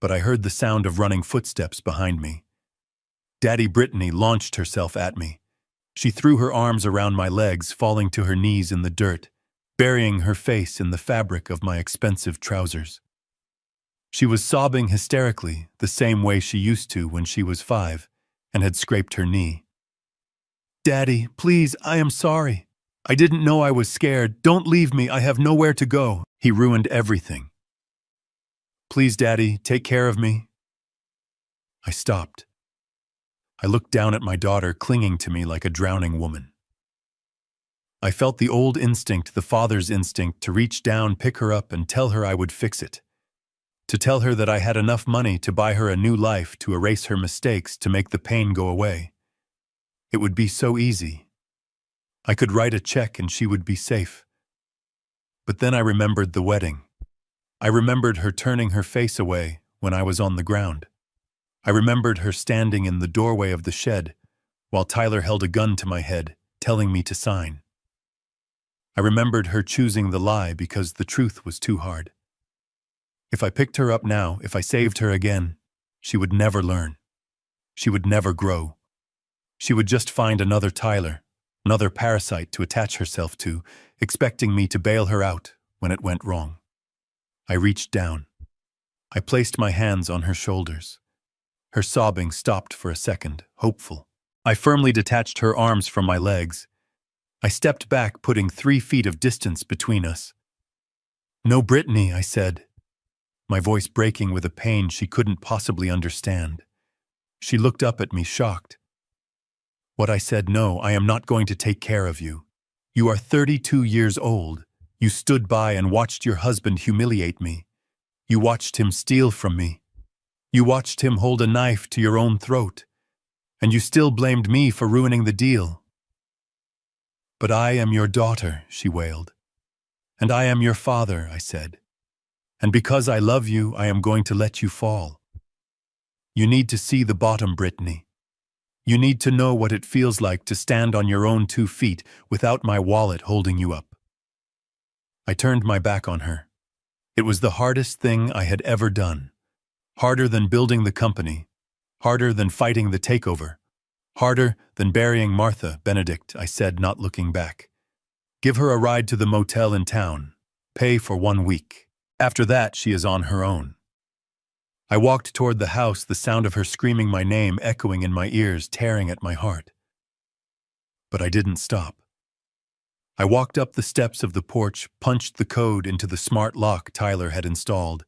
But I heard the sound of running footsteps behind me. Daddy Brittany launched herself at me. She threw her arms around my legs, falling to her knees in the dirt, burying her face in the fabric of my expensive trousers. She was sobbing hysterically, the same way she used to when she was 5, and had scraped her knee. "Daddy, please, I am sorry. I didn't know I was scared. Don't leave me. I have nowhere to go. He ruined everything. Please, Daddy, take care of me." I stopped. I looked down at my daughter, clinging to me like a drowning woman. I felt the old instinct, the father's instinct, to reach down, pick her up, and tell her I would fix it. To tell her that I had enough money to buy her a new life, to erase her mistakes, to make the pain go away. It would be so easy. I could write a check and she would be safe. But then I remembered the wedding. I remembered her turning her face away when I was on the ground. I remembered her standing in the doorway of the shed while Tyler held a gun to my head, telling me to sign. I remembered her choosing the lie because the truth was too hard. If I picked her up now, if I saved her again, she would never learn. She would never grow. She would just find another Tyler, another parasite to attach herself to, expecting me to bail her out when it went wrong. I reached down. I placed my hands on her shoulders. Her sobbing stopped for a second, hopeful. I firmly detached her arms from my legs. I stepped back, putting 3 feet of distance between us. "No, Brittany," I said, my voice breaking with a pain she couldn't possibly understand. She looked up at me, shocked. What I said, "No, I am not going to take care of you. You are 32 years old. You stood by and watched your husband humiliate me. You watched him steal from me. You watched him hold a knife to your own throat. And you still blamed me for ruining the deal." "But I am your daughter," she wailed. "And I am your father," I said. "And because I love you, I am going to let you fall. You need to see the bottom, Brittany. You need to know what it feels like to stand on your own 2 feet without my wallet holding you up." I turned my back on her. It was the hardest thing I had ever done. Harder than building the company. Harder than fighting the takeover. Harder than burying Martha, Benedict, I said, not looking back. "Give her a ride to the motel in town. Pay for 1 week. After that, she is on her own." I walked toward the house, the sound of her screaming my name echoing in my ears, tearing at my heart. But I didn't stop. I walked up the steps of the porch, punched the code into the smart lock Tyler had installed,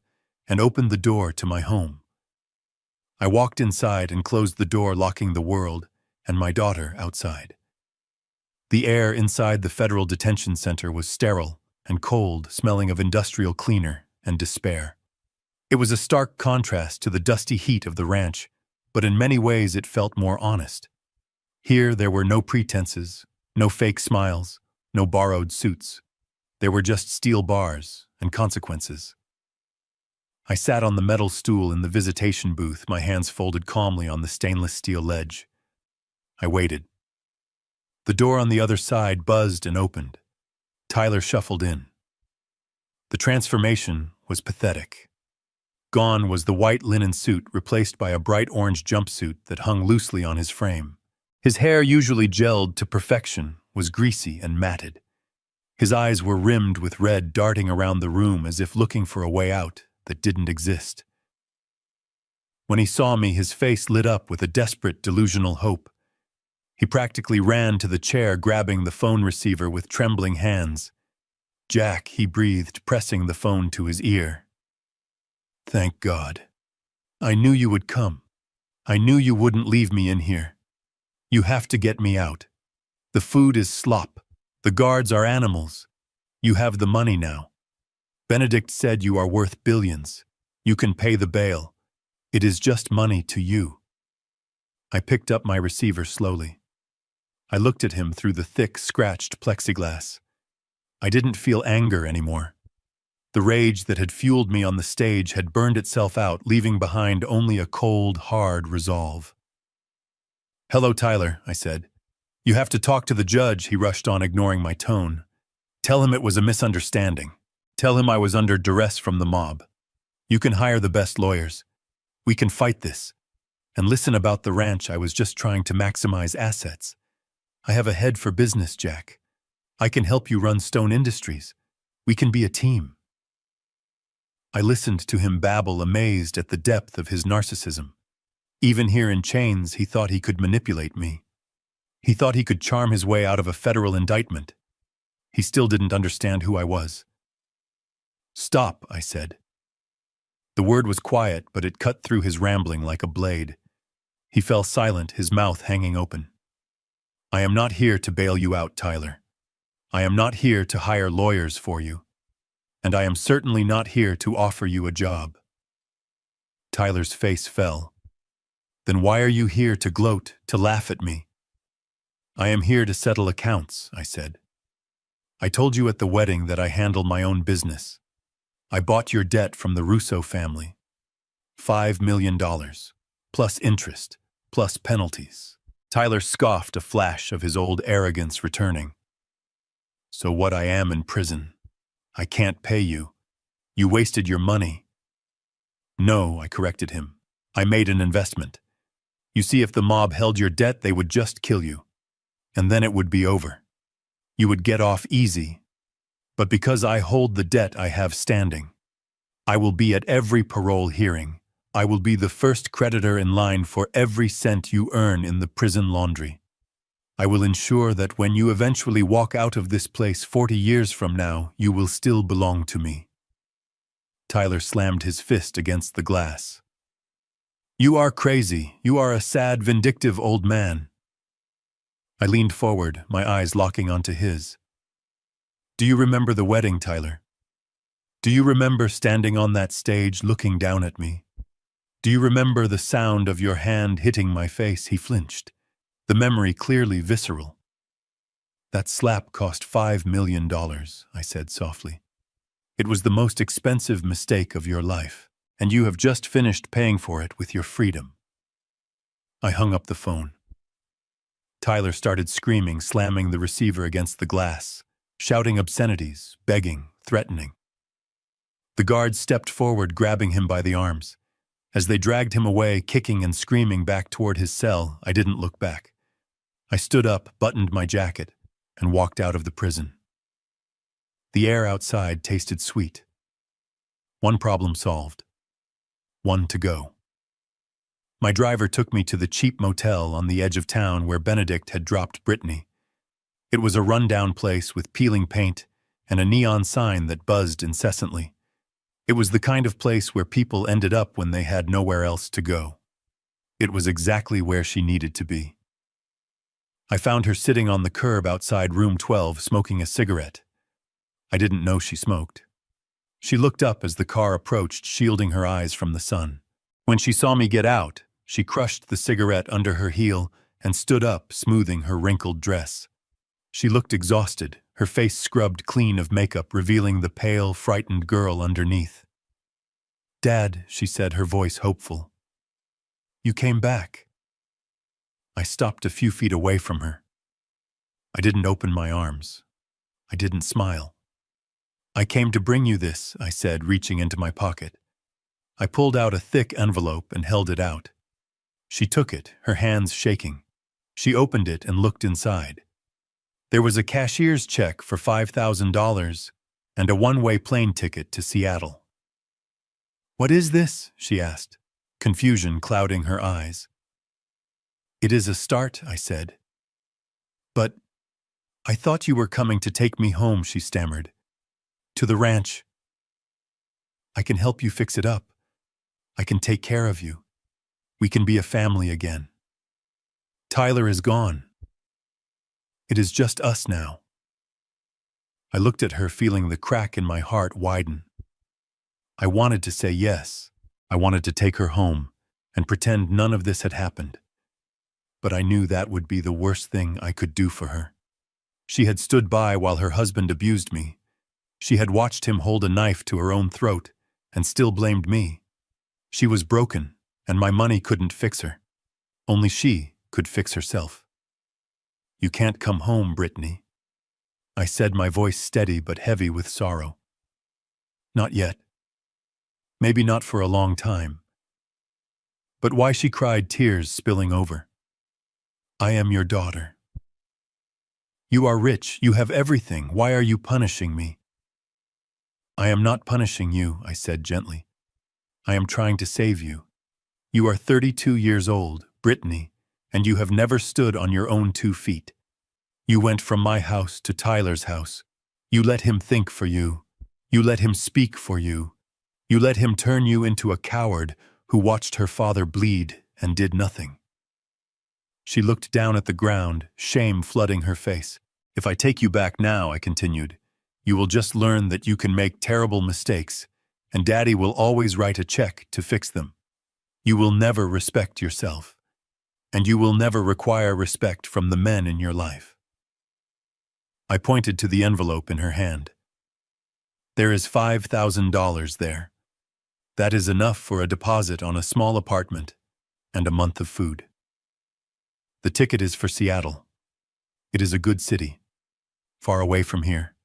and opened the door to my home. I walked inside and closed the door, locking the world and my daughter outside. The air inside the federal detention center was sterile and cold, smelling of industrial cleaner and despair. It was a stark contrast to the dusty heat of the ranch, but in many ways it felt more honest. Here there were no pretenses, no fake smiles, no borrowed suits. There were just steel bars and consequences. I sat on the metal stool in the visitation booth, my hands folded calmly on the stainless steel ledge. I waited. The door on the other side buzzed and opened. Tyler shuffled in. The transformation was pathetic. Gone was the white linen suit, replaced by a bright orange jumpsuit that hung loosely on his frame. His hair, usually gelled to perfection, was greasy and matted. His eyes were rimmed with red, darting around the room as if looking for a way out that didn't exist. When he saw me, his face lit up with a desperate, delusional hope. He practically ran to the chair, grabbing the phone receiver with trembling hands. "Jack," he breathed, pressing the phone to his ear. "Thank God. I knew you would come. I knew you wouldn't leave me in here. You have to get me out. The food is slop. The guards are animals. You have the money now. Benedict said you are worth billions. You can pay the bail. It is just money to you." I picked up my receiver slowly. I looked at him through the thick, scratched plexiglass. I didn't feel anger anymore. The rage that had fueled me on the stage had burned itself out, leaving behind only a cold, hard resolve. "Hello, Tyler," I said. "You have to talk to the judge," he rushed on, ignoring my tone. "Tell him it was a misunderstanding. Tell him I was under duress from the mob. You can hire the best lawyers. We can fight this. And listen about the ranch, I was just trying to maximize assets. I have a head for business, Jack. I can help you run Stone Industries. We can be a team." I listened to him babble, amazed at the depth of his narcissism. Even here in chains, he thought he could manipulate me. He thought he could charm his way out of a federal indictment. He still didn't understand who I was. "Stop," I said. The word was quiet, but it cut through his rambling like a blade. He fell silent, his mouth hanging open. "I am not here to bail you out, Tyler. I am not here to hire lawyers for you. And I am certainly not here to offer you a job." Tyler's face fell. "Then why are you here to gloat, to laugh at me?" "I am here to settle accounts," I said. "I told you at the wedding that I handle my own business. I bought your debt from the Russo family. $5 million, plus interest, plus penalties." Tyler scoffed, a flash of his old arrogance returning. "So what, I am in prison? I can't pay you. You wasted your money." "No," I corrected him. "I made an investment. You see, if the mob held your debt, they would just kill you. And then it would be over. You would get off easy. But because I hold the debt I have standing, I will be at every parole hearing, I will be the first creditor in line for every cent you earn in the prison laundry. I will ensure that when you eventually walk out of this place 40 years from now, you will still belong to me." Tyler slammed his fist against the glass. "You are crazy. You are a sad, vindictive old man." I leaned forward, my eyes locking onto his. "Do you remember the wedding, Tyler? Do you remember standing on that stage looking down at me? Do you remember the sound of your hand hitting my face?" He flinched, the memory clearly visceral. "That slap cost $5 million, I said softly. "It was the most expensive mistake of your life, and you have just finished paying for it with your freedom." I hung up the phone. Tyler started screaming, slamming the receiver against the glass, shouting obscenities, begging, threatening. The guards stepped forward, grabbing him by the arms. As they dragged him away, kicking and screaming back toward his cell, I didn't look back. I stood up, buttoned my jacket, and walked out of the prison. The air outside tasted sweet. One problem solved. One to go. My driver took me to the cheap motel on the edge of town where Benedict had dropped Brittany. It was a rundown place with peeling paint and a neon sign that buzzed incessantly. It was the kind of place where people ended up when they had nowhere else to go. It was exactly where she needed to be. I found her sitting on the curb outside room 12, smoking a cigarette. I didn't know she smoked. She looked up as the car approached, shielding her eyes from the sun. When she saw me get out, she crushed the cigarette under her heel and stood up, smoothing her wrinkled dress. She looked exhausted, her face scrubbed clean of makeup, revealing the pale, frightened girl underneath. "Dad," she said, her voice hopeful. "You came back." I stopped a few feet away from her. I didn't open my arms. I didn't smile. "I came to bring you this," I said, reaching into my pocket. I pulled out a thick envelope and held it out. She took it, her hands shaking. She opened it and looked inside. There was a cashier's check for $5,000 and a one-way plane ticket to Seattle. "What is this?" she asked, confusion clouding her eyes. "It is a start," I said. "But I thought you were coming to take me home," she stammered. "To the ranch. I can help you fix it up. I can take care of you. We can be a family again. Tyler is gone. It is just us now." I looked at her, feeling the crack in my heart widen. I wanted to say yes. I wanted to take her home and pretend none of this had happened. But I knew that would be the worst thing I could do for her. She had stood by while her husband abused me. She had watched him hold a knife to her own throat and still blamed me. She was broken, and my money couldn't fix her. Only she could fix herself. "You can't come home, Brittany," I said, my voice steady but heavy with sorrow. "Not yet. Maybe not for a long time." But why, she cried, tears spilling over. "I am your daughter. You are rich, you have everything. Why are you punishing me?" "I am not punishing you," I said gently. "I am trying to save you. You are 32 years old, Brittany, and you have never stood on your own 2 feet. You went from my house to Tyler's house. You let him think for you. You let him speak for you. You let him turn you into a coward who watched her father bleed and did nothing." She looked down at the ground, shame flooding her face. "If I take you back now," I continued, "you will just learn that you can make terrible mistakes, and Daddy will always write a check to fix them. You will never respect yourself, and you will never require respect from the men in your life." I pointed to the envelope in her hand. "There is $5,000 there. That is enough for a deposit on a small apartment and a month of food. The ticket is for Seattle. It is a good city, far away from here,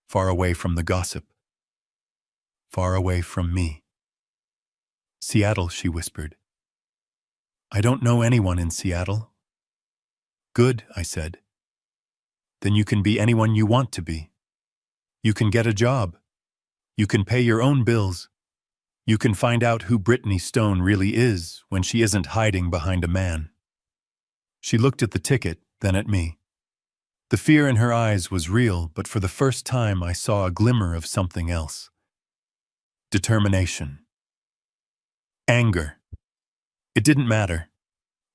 far away from the gossip, far away from me." "Seattle," she whispered. "I don't know anyone in Seattle." "Good," I said. "Then you can be anyone you want to be. You can get a job. You can pay your own bills. You can find out who Brittany Stone really is when she isn't hiding behind a man." She looked at the ticket, then at me. The fear in her eyes was real, but for the first time I saw a glimmer of something else. Determination. Anger. It didn't matter.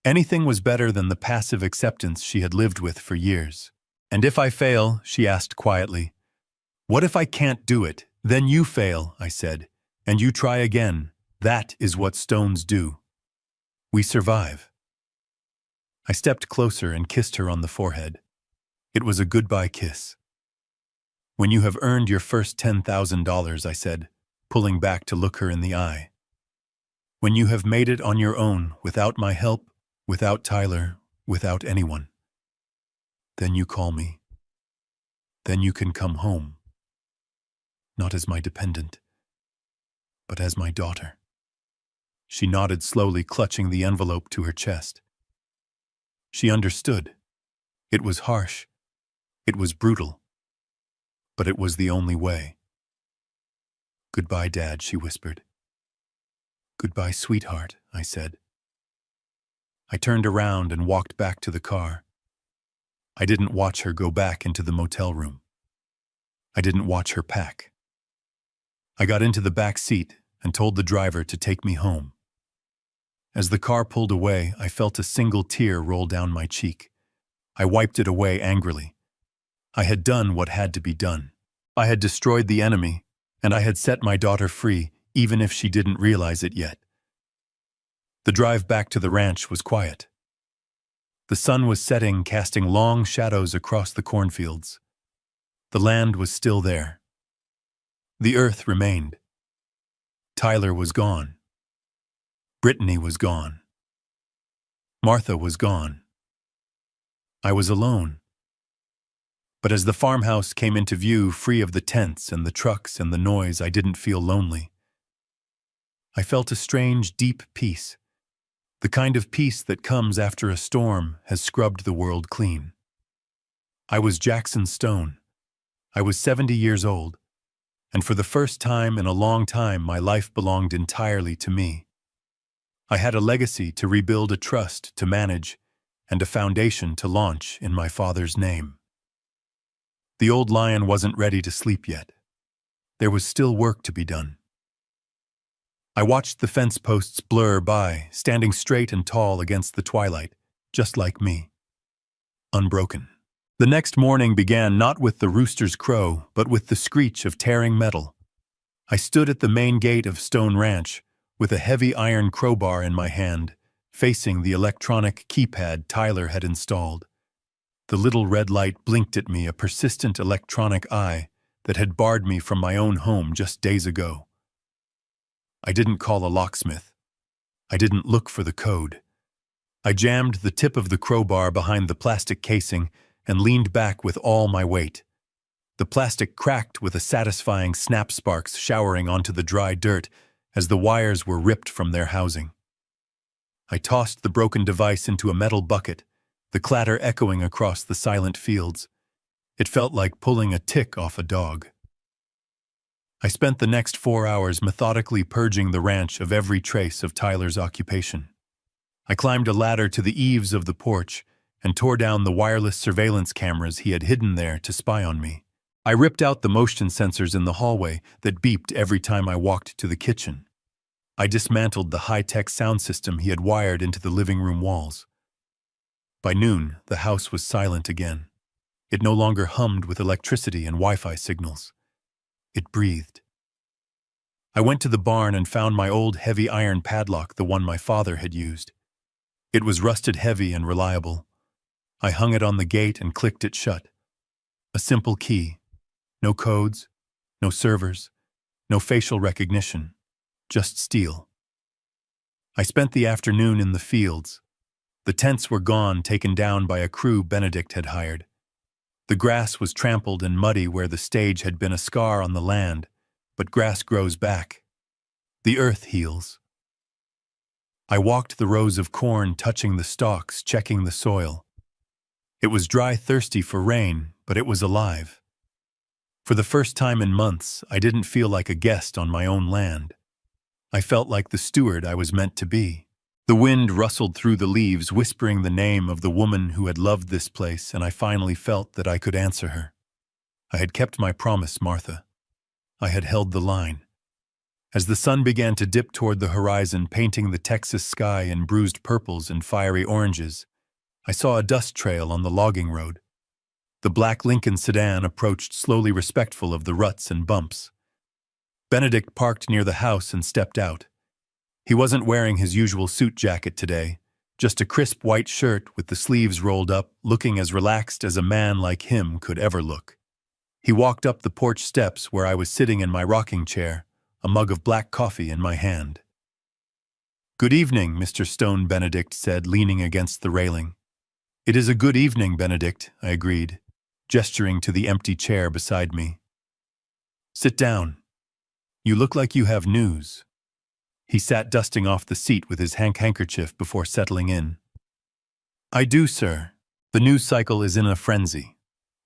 Anything was better than the passive acceptance she had lived with for years. "And if I fail," she asked quietly. "What if I can't do it? Then you fail," I said, "and you try again. That is what stones do. We survive." I stepped closer and kissed her on the forehead. It was a goodbye kiss. "When you have earned your first $10,000, I said, pulling back to look her in the eye. "When you have made it on your own, without my help, without Tyler, without anyone. Then you call me. Then you can come home. Not as my dependent, but as my daughter." She nodded slowly, clutching the envelope to her chest. She understood. It was harsh. It was brutal. But it was the only way. "Goodbye, Dad," she whispered. "Goodbye, sweetheart," I said. I turned around and walked back to the car. I didn't watch her go back into the motel room. I didn't watch her pack. I got into the back seat and told the driver to take me home. As the car pulled away, I felt a single tear roll down my cheek. I wiped it away angrily. I had done what had to be done. I had destroyed the enemy, and I had set my daughter free, even if she didn't realize it yet. The drive back to the ranch was quiet. The sun was setting, casting long shadows across the cornfields. The land was still there. The earth remained. Tyler was gone. Brittany was gone. Martha was gone. I was alone. But as the farmhouse came into view, free of the tents and the trucks and the noise, I didn't feel lonely. I felt a strange, deep peace. The kind of peace that comes after a storm has scrubbed the world clean. I was Jackson Stone. I was 70 years old, and for the first time in a long time, my life belonged entirely to me. I had a legacy to rebuild, a trust to manage, and a foundation to launch in my father's name. The old lion wasn't ready to sleep yet. There was still work to be done. I watched the fence posts blur by, standing straight and tall against the twilight, just like me. Unbroken. The next morning began not with the rooster's crow, but with the screech of tearing metal. I stood at the main gate of Stone Ranch, with a heavy iron crowbar in my hand, facing the electronic keypad Tyler had installed. The little red light blinked at me, a persistent electronic eye that had barred me from my own home just days ago. I didn't call a locksmith. I didn't look for the code. I jammed the tip of the crowbar behind the plastic casing and leaned back with all my weight. The plastic cracked with a satisfying snap, sparks showering onto the dry dirt as the wires were ripped from their housing. I tossed the broken device into a metal bucket, the clatter echoing across the silent fields. It felt like pulling a tick off a dog. I spent the next 4 hours methodically purging the ranch of every trace of Tyler's occupation. I climbed a ladder to the eaves of the porch and tore down the wireless surveillance cameras he had hidden there to spy on me. I ripped out the motion sensors in the hallway that beeped every time I walked to the kitchen. I dismantled the high-tech sound system he had wired into the living room walls. By noon, the house was silent again. It no longer hummed with electricity and Wi-Fi signals. It breathed. I went to the barn and found my old heavy iron padlock, the one my father had used. It was rusted heavy and reliable. I hung it on the gate and clicked it shut. A simple key. No codes, no servers, no facial recognition, just steel. I spent the afternoon in the fields. The tents were gone, taken down by a crew Benedict had hired. The grass was trampled and muddy where the stage had been, a scar on the land, but grass grows back. The earth heals. I walked the rows of corn, touching the stalks, checking the soil. It was dry, thirsty for rain, but it was alive. For the first time in months, I didn't feel like a guest on my own land. I felt like the steward I was meant to be. The wind rustled through the leaves, whispering the name of the woman who had loved this place, and I finally felt that I could answer her. I had kept my promise, Martha. I had held the line. As the sun began to dip toward the horizon, painting the Texas sky in bruised purples and fiery oranges, I saw a dust trail on the logging road. The black Lincoln sedan approached slowly, respectful of the ruts and bumps. Benedict parked near the house and stepped out. He wasn't wearing his usual suit jacket today, just a crisp white shirt with the sleeves rolled up, looking as relaxed as a man like him could ever look. He walked up the porch steps where I was sitting in my rocking chair, a mug of black coffee in my hand. "Good evening, Mr. Stone," Benedict said, leaning against the railing. "It is a good evening, Benedict," I agreed, gesturing to the empty chair beside me. "Sit down. You look like you have news." He sat dusting off the seat with his handkerchief before settling in. "I do, sir. The news cycle is in a frenzy.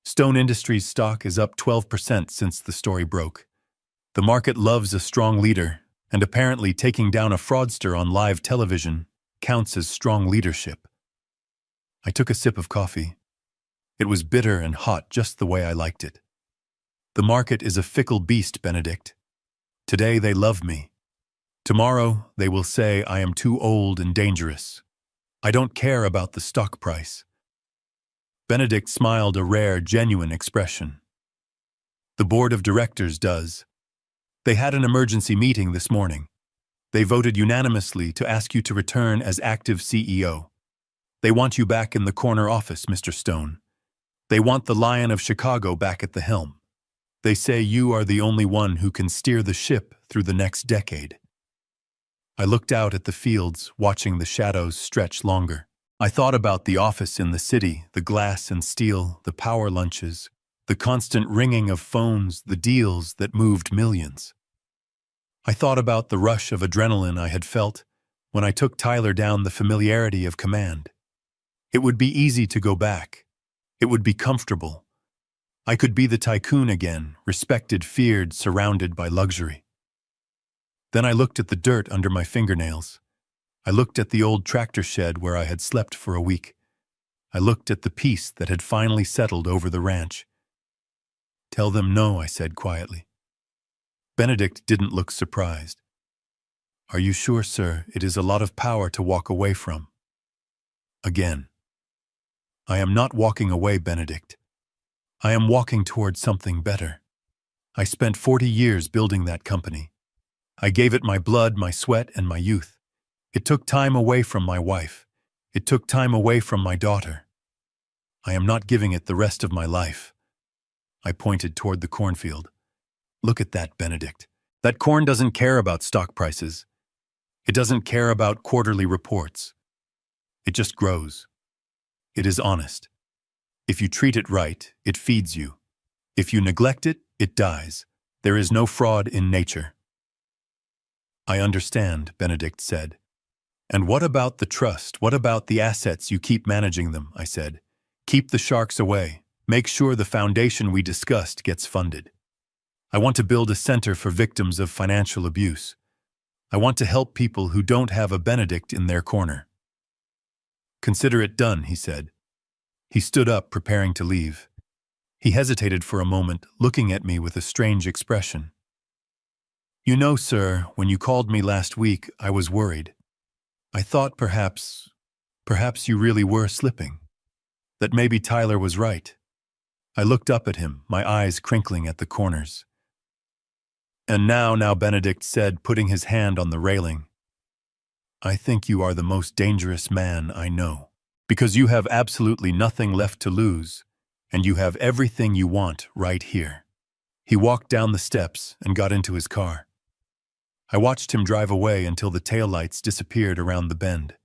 Stone Industries stock is up 12% since the story broke. The market loves a strong leader, and apparently taking down a fraudster on live television counts as strong leadership." I took a sip of coffee. It was bitter and hot, just the way I liked it. "The market is a fickle beast, Benedict. Today they love me. Tomorrow they will say I am too old and dangerous. I don't care about the stock price." Benedict smiled, a rare, genuine expression. "The board of directors does. They had an emergency meeting this morning. They voted unanimously to ask you to return as active CEO. They want you back in the corner office, Mr. Stone. They want the Lion of Chicago back at the helm. They say you are the only one who can steer the ship through the next decade." I looked out at the fields, watching the shadows stretch longer. I thought about the office in the city, the glass and steel, the power lunches, the constant ringing of phones, the deals that moved millions. I thought about the rush of adrenaline I had felt when I took Tyler down, the familiarity of command. It would be easy to go back. It would be comfortable. I could be the tycoon again, respected, feared, surrounded by luxury. Then I looked at the dirt under my fingernails. I looked at the old tractor shed where I had slept for a week. I looked at the peace that had finally settled over the ranch. "Tell them no," I said quietly. Benedict didn't look surprised. "Are you sure, sir? It is a lot of power to walk away from." Again. "I am not walking away, Benedict. I am walking toward something better. I spent 40 years building that company. I gave it my blood, my sweat, and my youth. It took time away from my wife. It took time away from my daughter. I am not giving it the rest of my life." I pointed toward the cornfield. "Look at that, Benedict. That corn doesn't care about stock prices. It doesn't care about quarterly reports. It just grows. It is honest. If you treat it right, it feeds you. If you neglect it, it dies. There is no fraud in nature." "I understand," Benedict said. "And what about the trust? What about the assets you keep managing them?" I said. "Keep the sharks away. Make sure the foundation we discussed gets funded. I want to build a center for victims of financial abuse. I want to help people who don't have a Benedict in their corner." "Consider it done," he said. He stood up, preparing to leave. He hesitated for a moment, looking at me with a strange expression. "You know, sir, when you called me last week, I was worried. I thought perhaps you really were slipping. That maybe Tyler was right." I looked up at him, my eyes crinkling at the corners. "And now," Benedict said, putting his hand on the railing, "I think you are the most dangerous man I know, because you have absolutely nothing left to lose, and you have everything you want right here." He walked down the steps and got into his car. I watched him drive away until the taillights disappeared around the bend.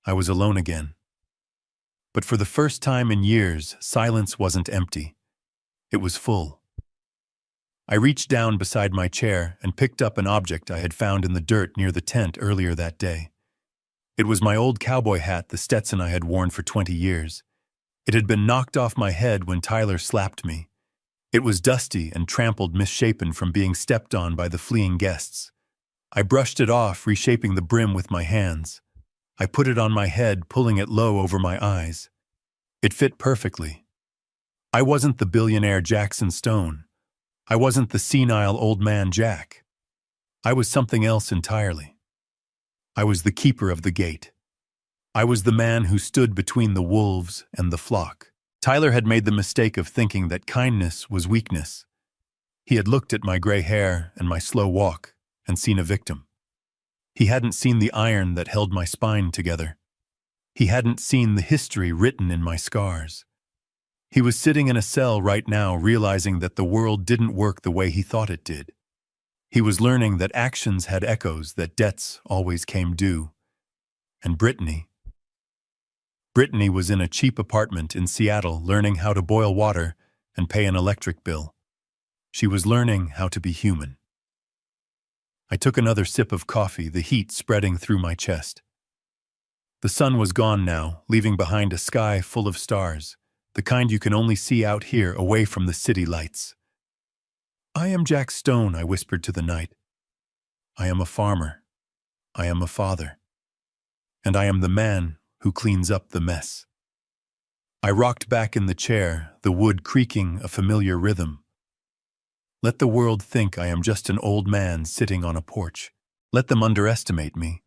I was alone again. But for the first time in years, silence wasn't empty. It was full. I reached down beside my chair and picked up an object I had found in the dirt near the tent earlier that day. It was my old cowboy hat, the Stetson I had worn for 20 years. It had been knocked off my head when Tyler slapped me. It was dusty and trampled, misshapen from being stepped on by the fleeing guests. I brushed it off, reshaping the brim with my hands. I put it on my head, pulling it low over my eyes. It fit perfectly. I wasn't the billionaire Jackson Stone. I wasn't the senile old man Jack. I was something else entirely. I was the keeper of the gate. I was the man who stood between the wolves and the flock. Tyler had made the mistake of thinking that kindness was weakness. He had looked at my gray hair and my slow walk and seen a victim. He hadn't seen the iron that held my spine together. He hadn't seen the history written in my scars. He was sitting in a cell right now, realizing that the world didn't work the way he thought it did. He was learning that actions had echoes, that debts always came due. And Brittany was in a cheap apartment in Seattle, learning how to boil water and pay an electric bill. She was learning how to be human. I took another sip of coffee, the heat spreading through my chest. The sun was gone now, leaving behind a sky full of stars, the kind you can only see out here away from the city lights. "I am Jack Stone," I whispered to the night. "I am a farmer. I am a father. And I am the man who cleans up the mess." I rocked back in the chair, the wood creaking a familiar rhythm. Let the world think I am just an old man sitting on a porch. Let them underestimate me.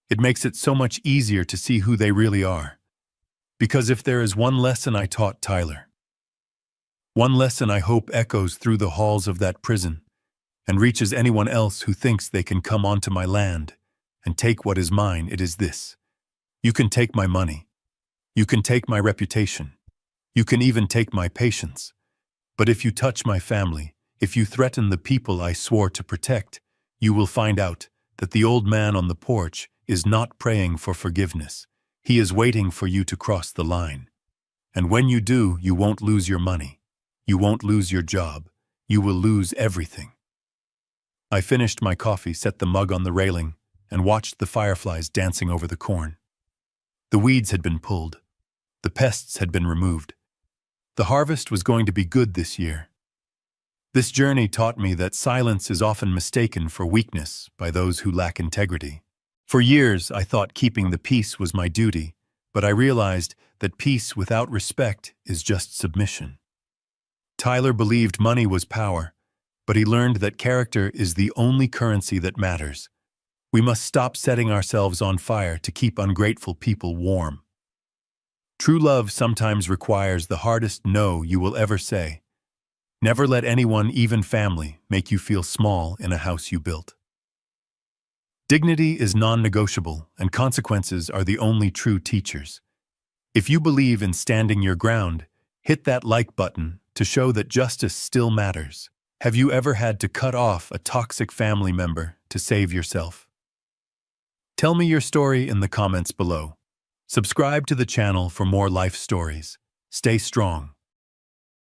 It makes it so much easier to see who they really are. Because if there is one lesson I taught Tyler, one lesson I hope echoes through the halls of that prison and reaches anyone else who thinks they can come onto my land and take what is mine, it is this: you can take my money. You can take my reputation. You can even take my patience. But if you touch my family, if you threaten the people I swore to protect, you will find out that the old man on the porch is not praying for forgiveness. He is waiting for you to cross the line. And when you do, you won't lose your money. You won't lose your job. You will lose everything. I finished my coffee, set the mug on the railing, and watched the fireflies dancing over the corn. The weeds had been pulled. The pests had been removed. The harvest was going to be good this year. This journey taught me that silence is often mistaken for weakness by those who lack integrity. For years, I thought keeping the peace was my duty, but I realized that peace without respect is just submission. Tyler believed money was power, but he learned that character is the only currency that matters. We must stop setting ourselves on fire to keep ungrateful people warm. True love sometimes requires the hardest no you will ever say. Never let anyone, even family, make you feel small in a house you built. Dignity is non-negotiable, and consequences are the only true teachers. If you believe in standing your ground, hit that like button to show that justice still matters. Have you ever had to cut off a toxic family member to save yourself? Tell me your story in the comments below. Subscribe to the channel for more life stories. Stay strong.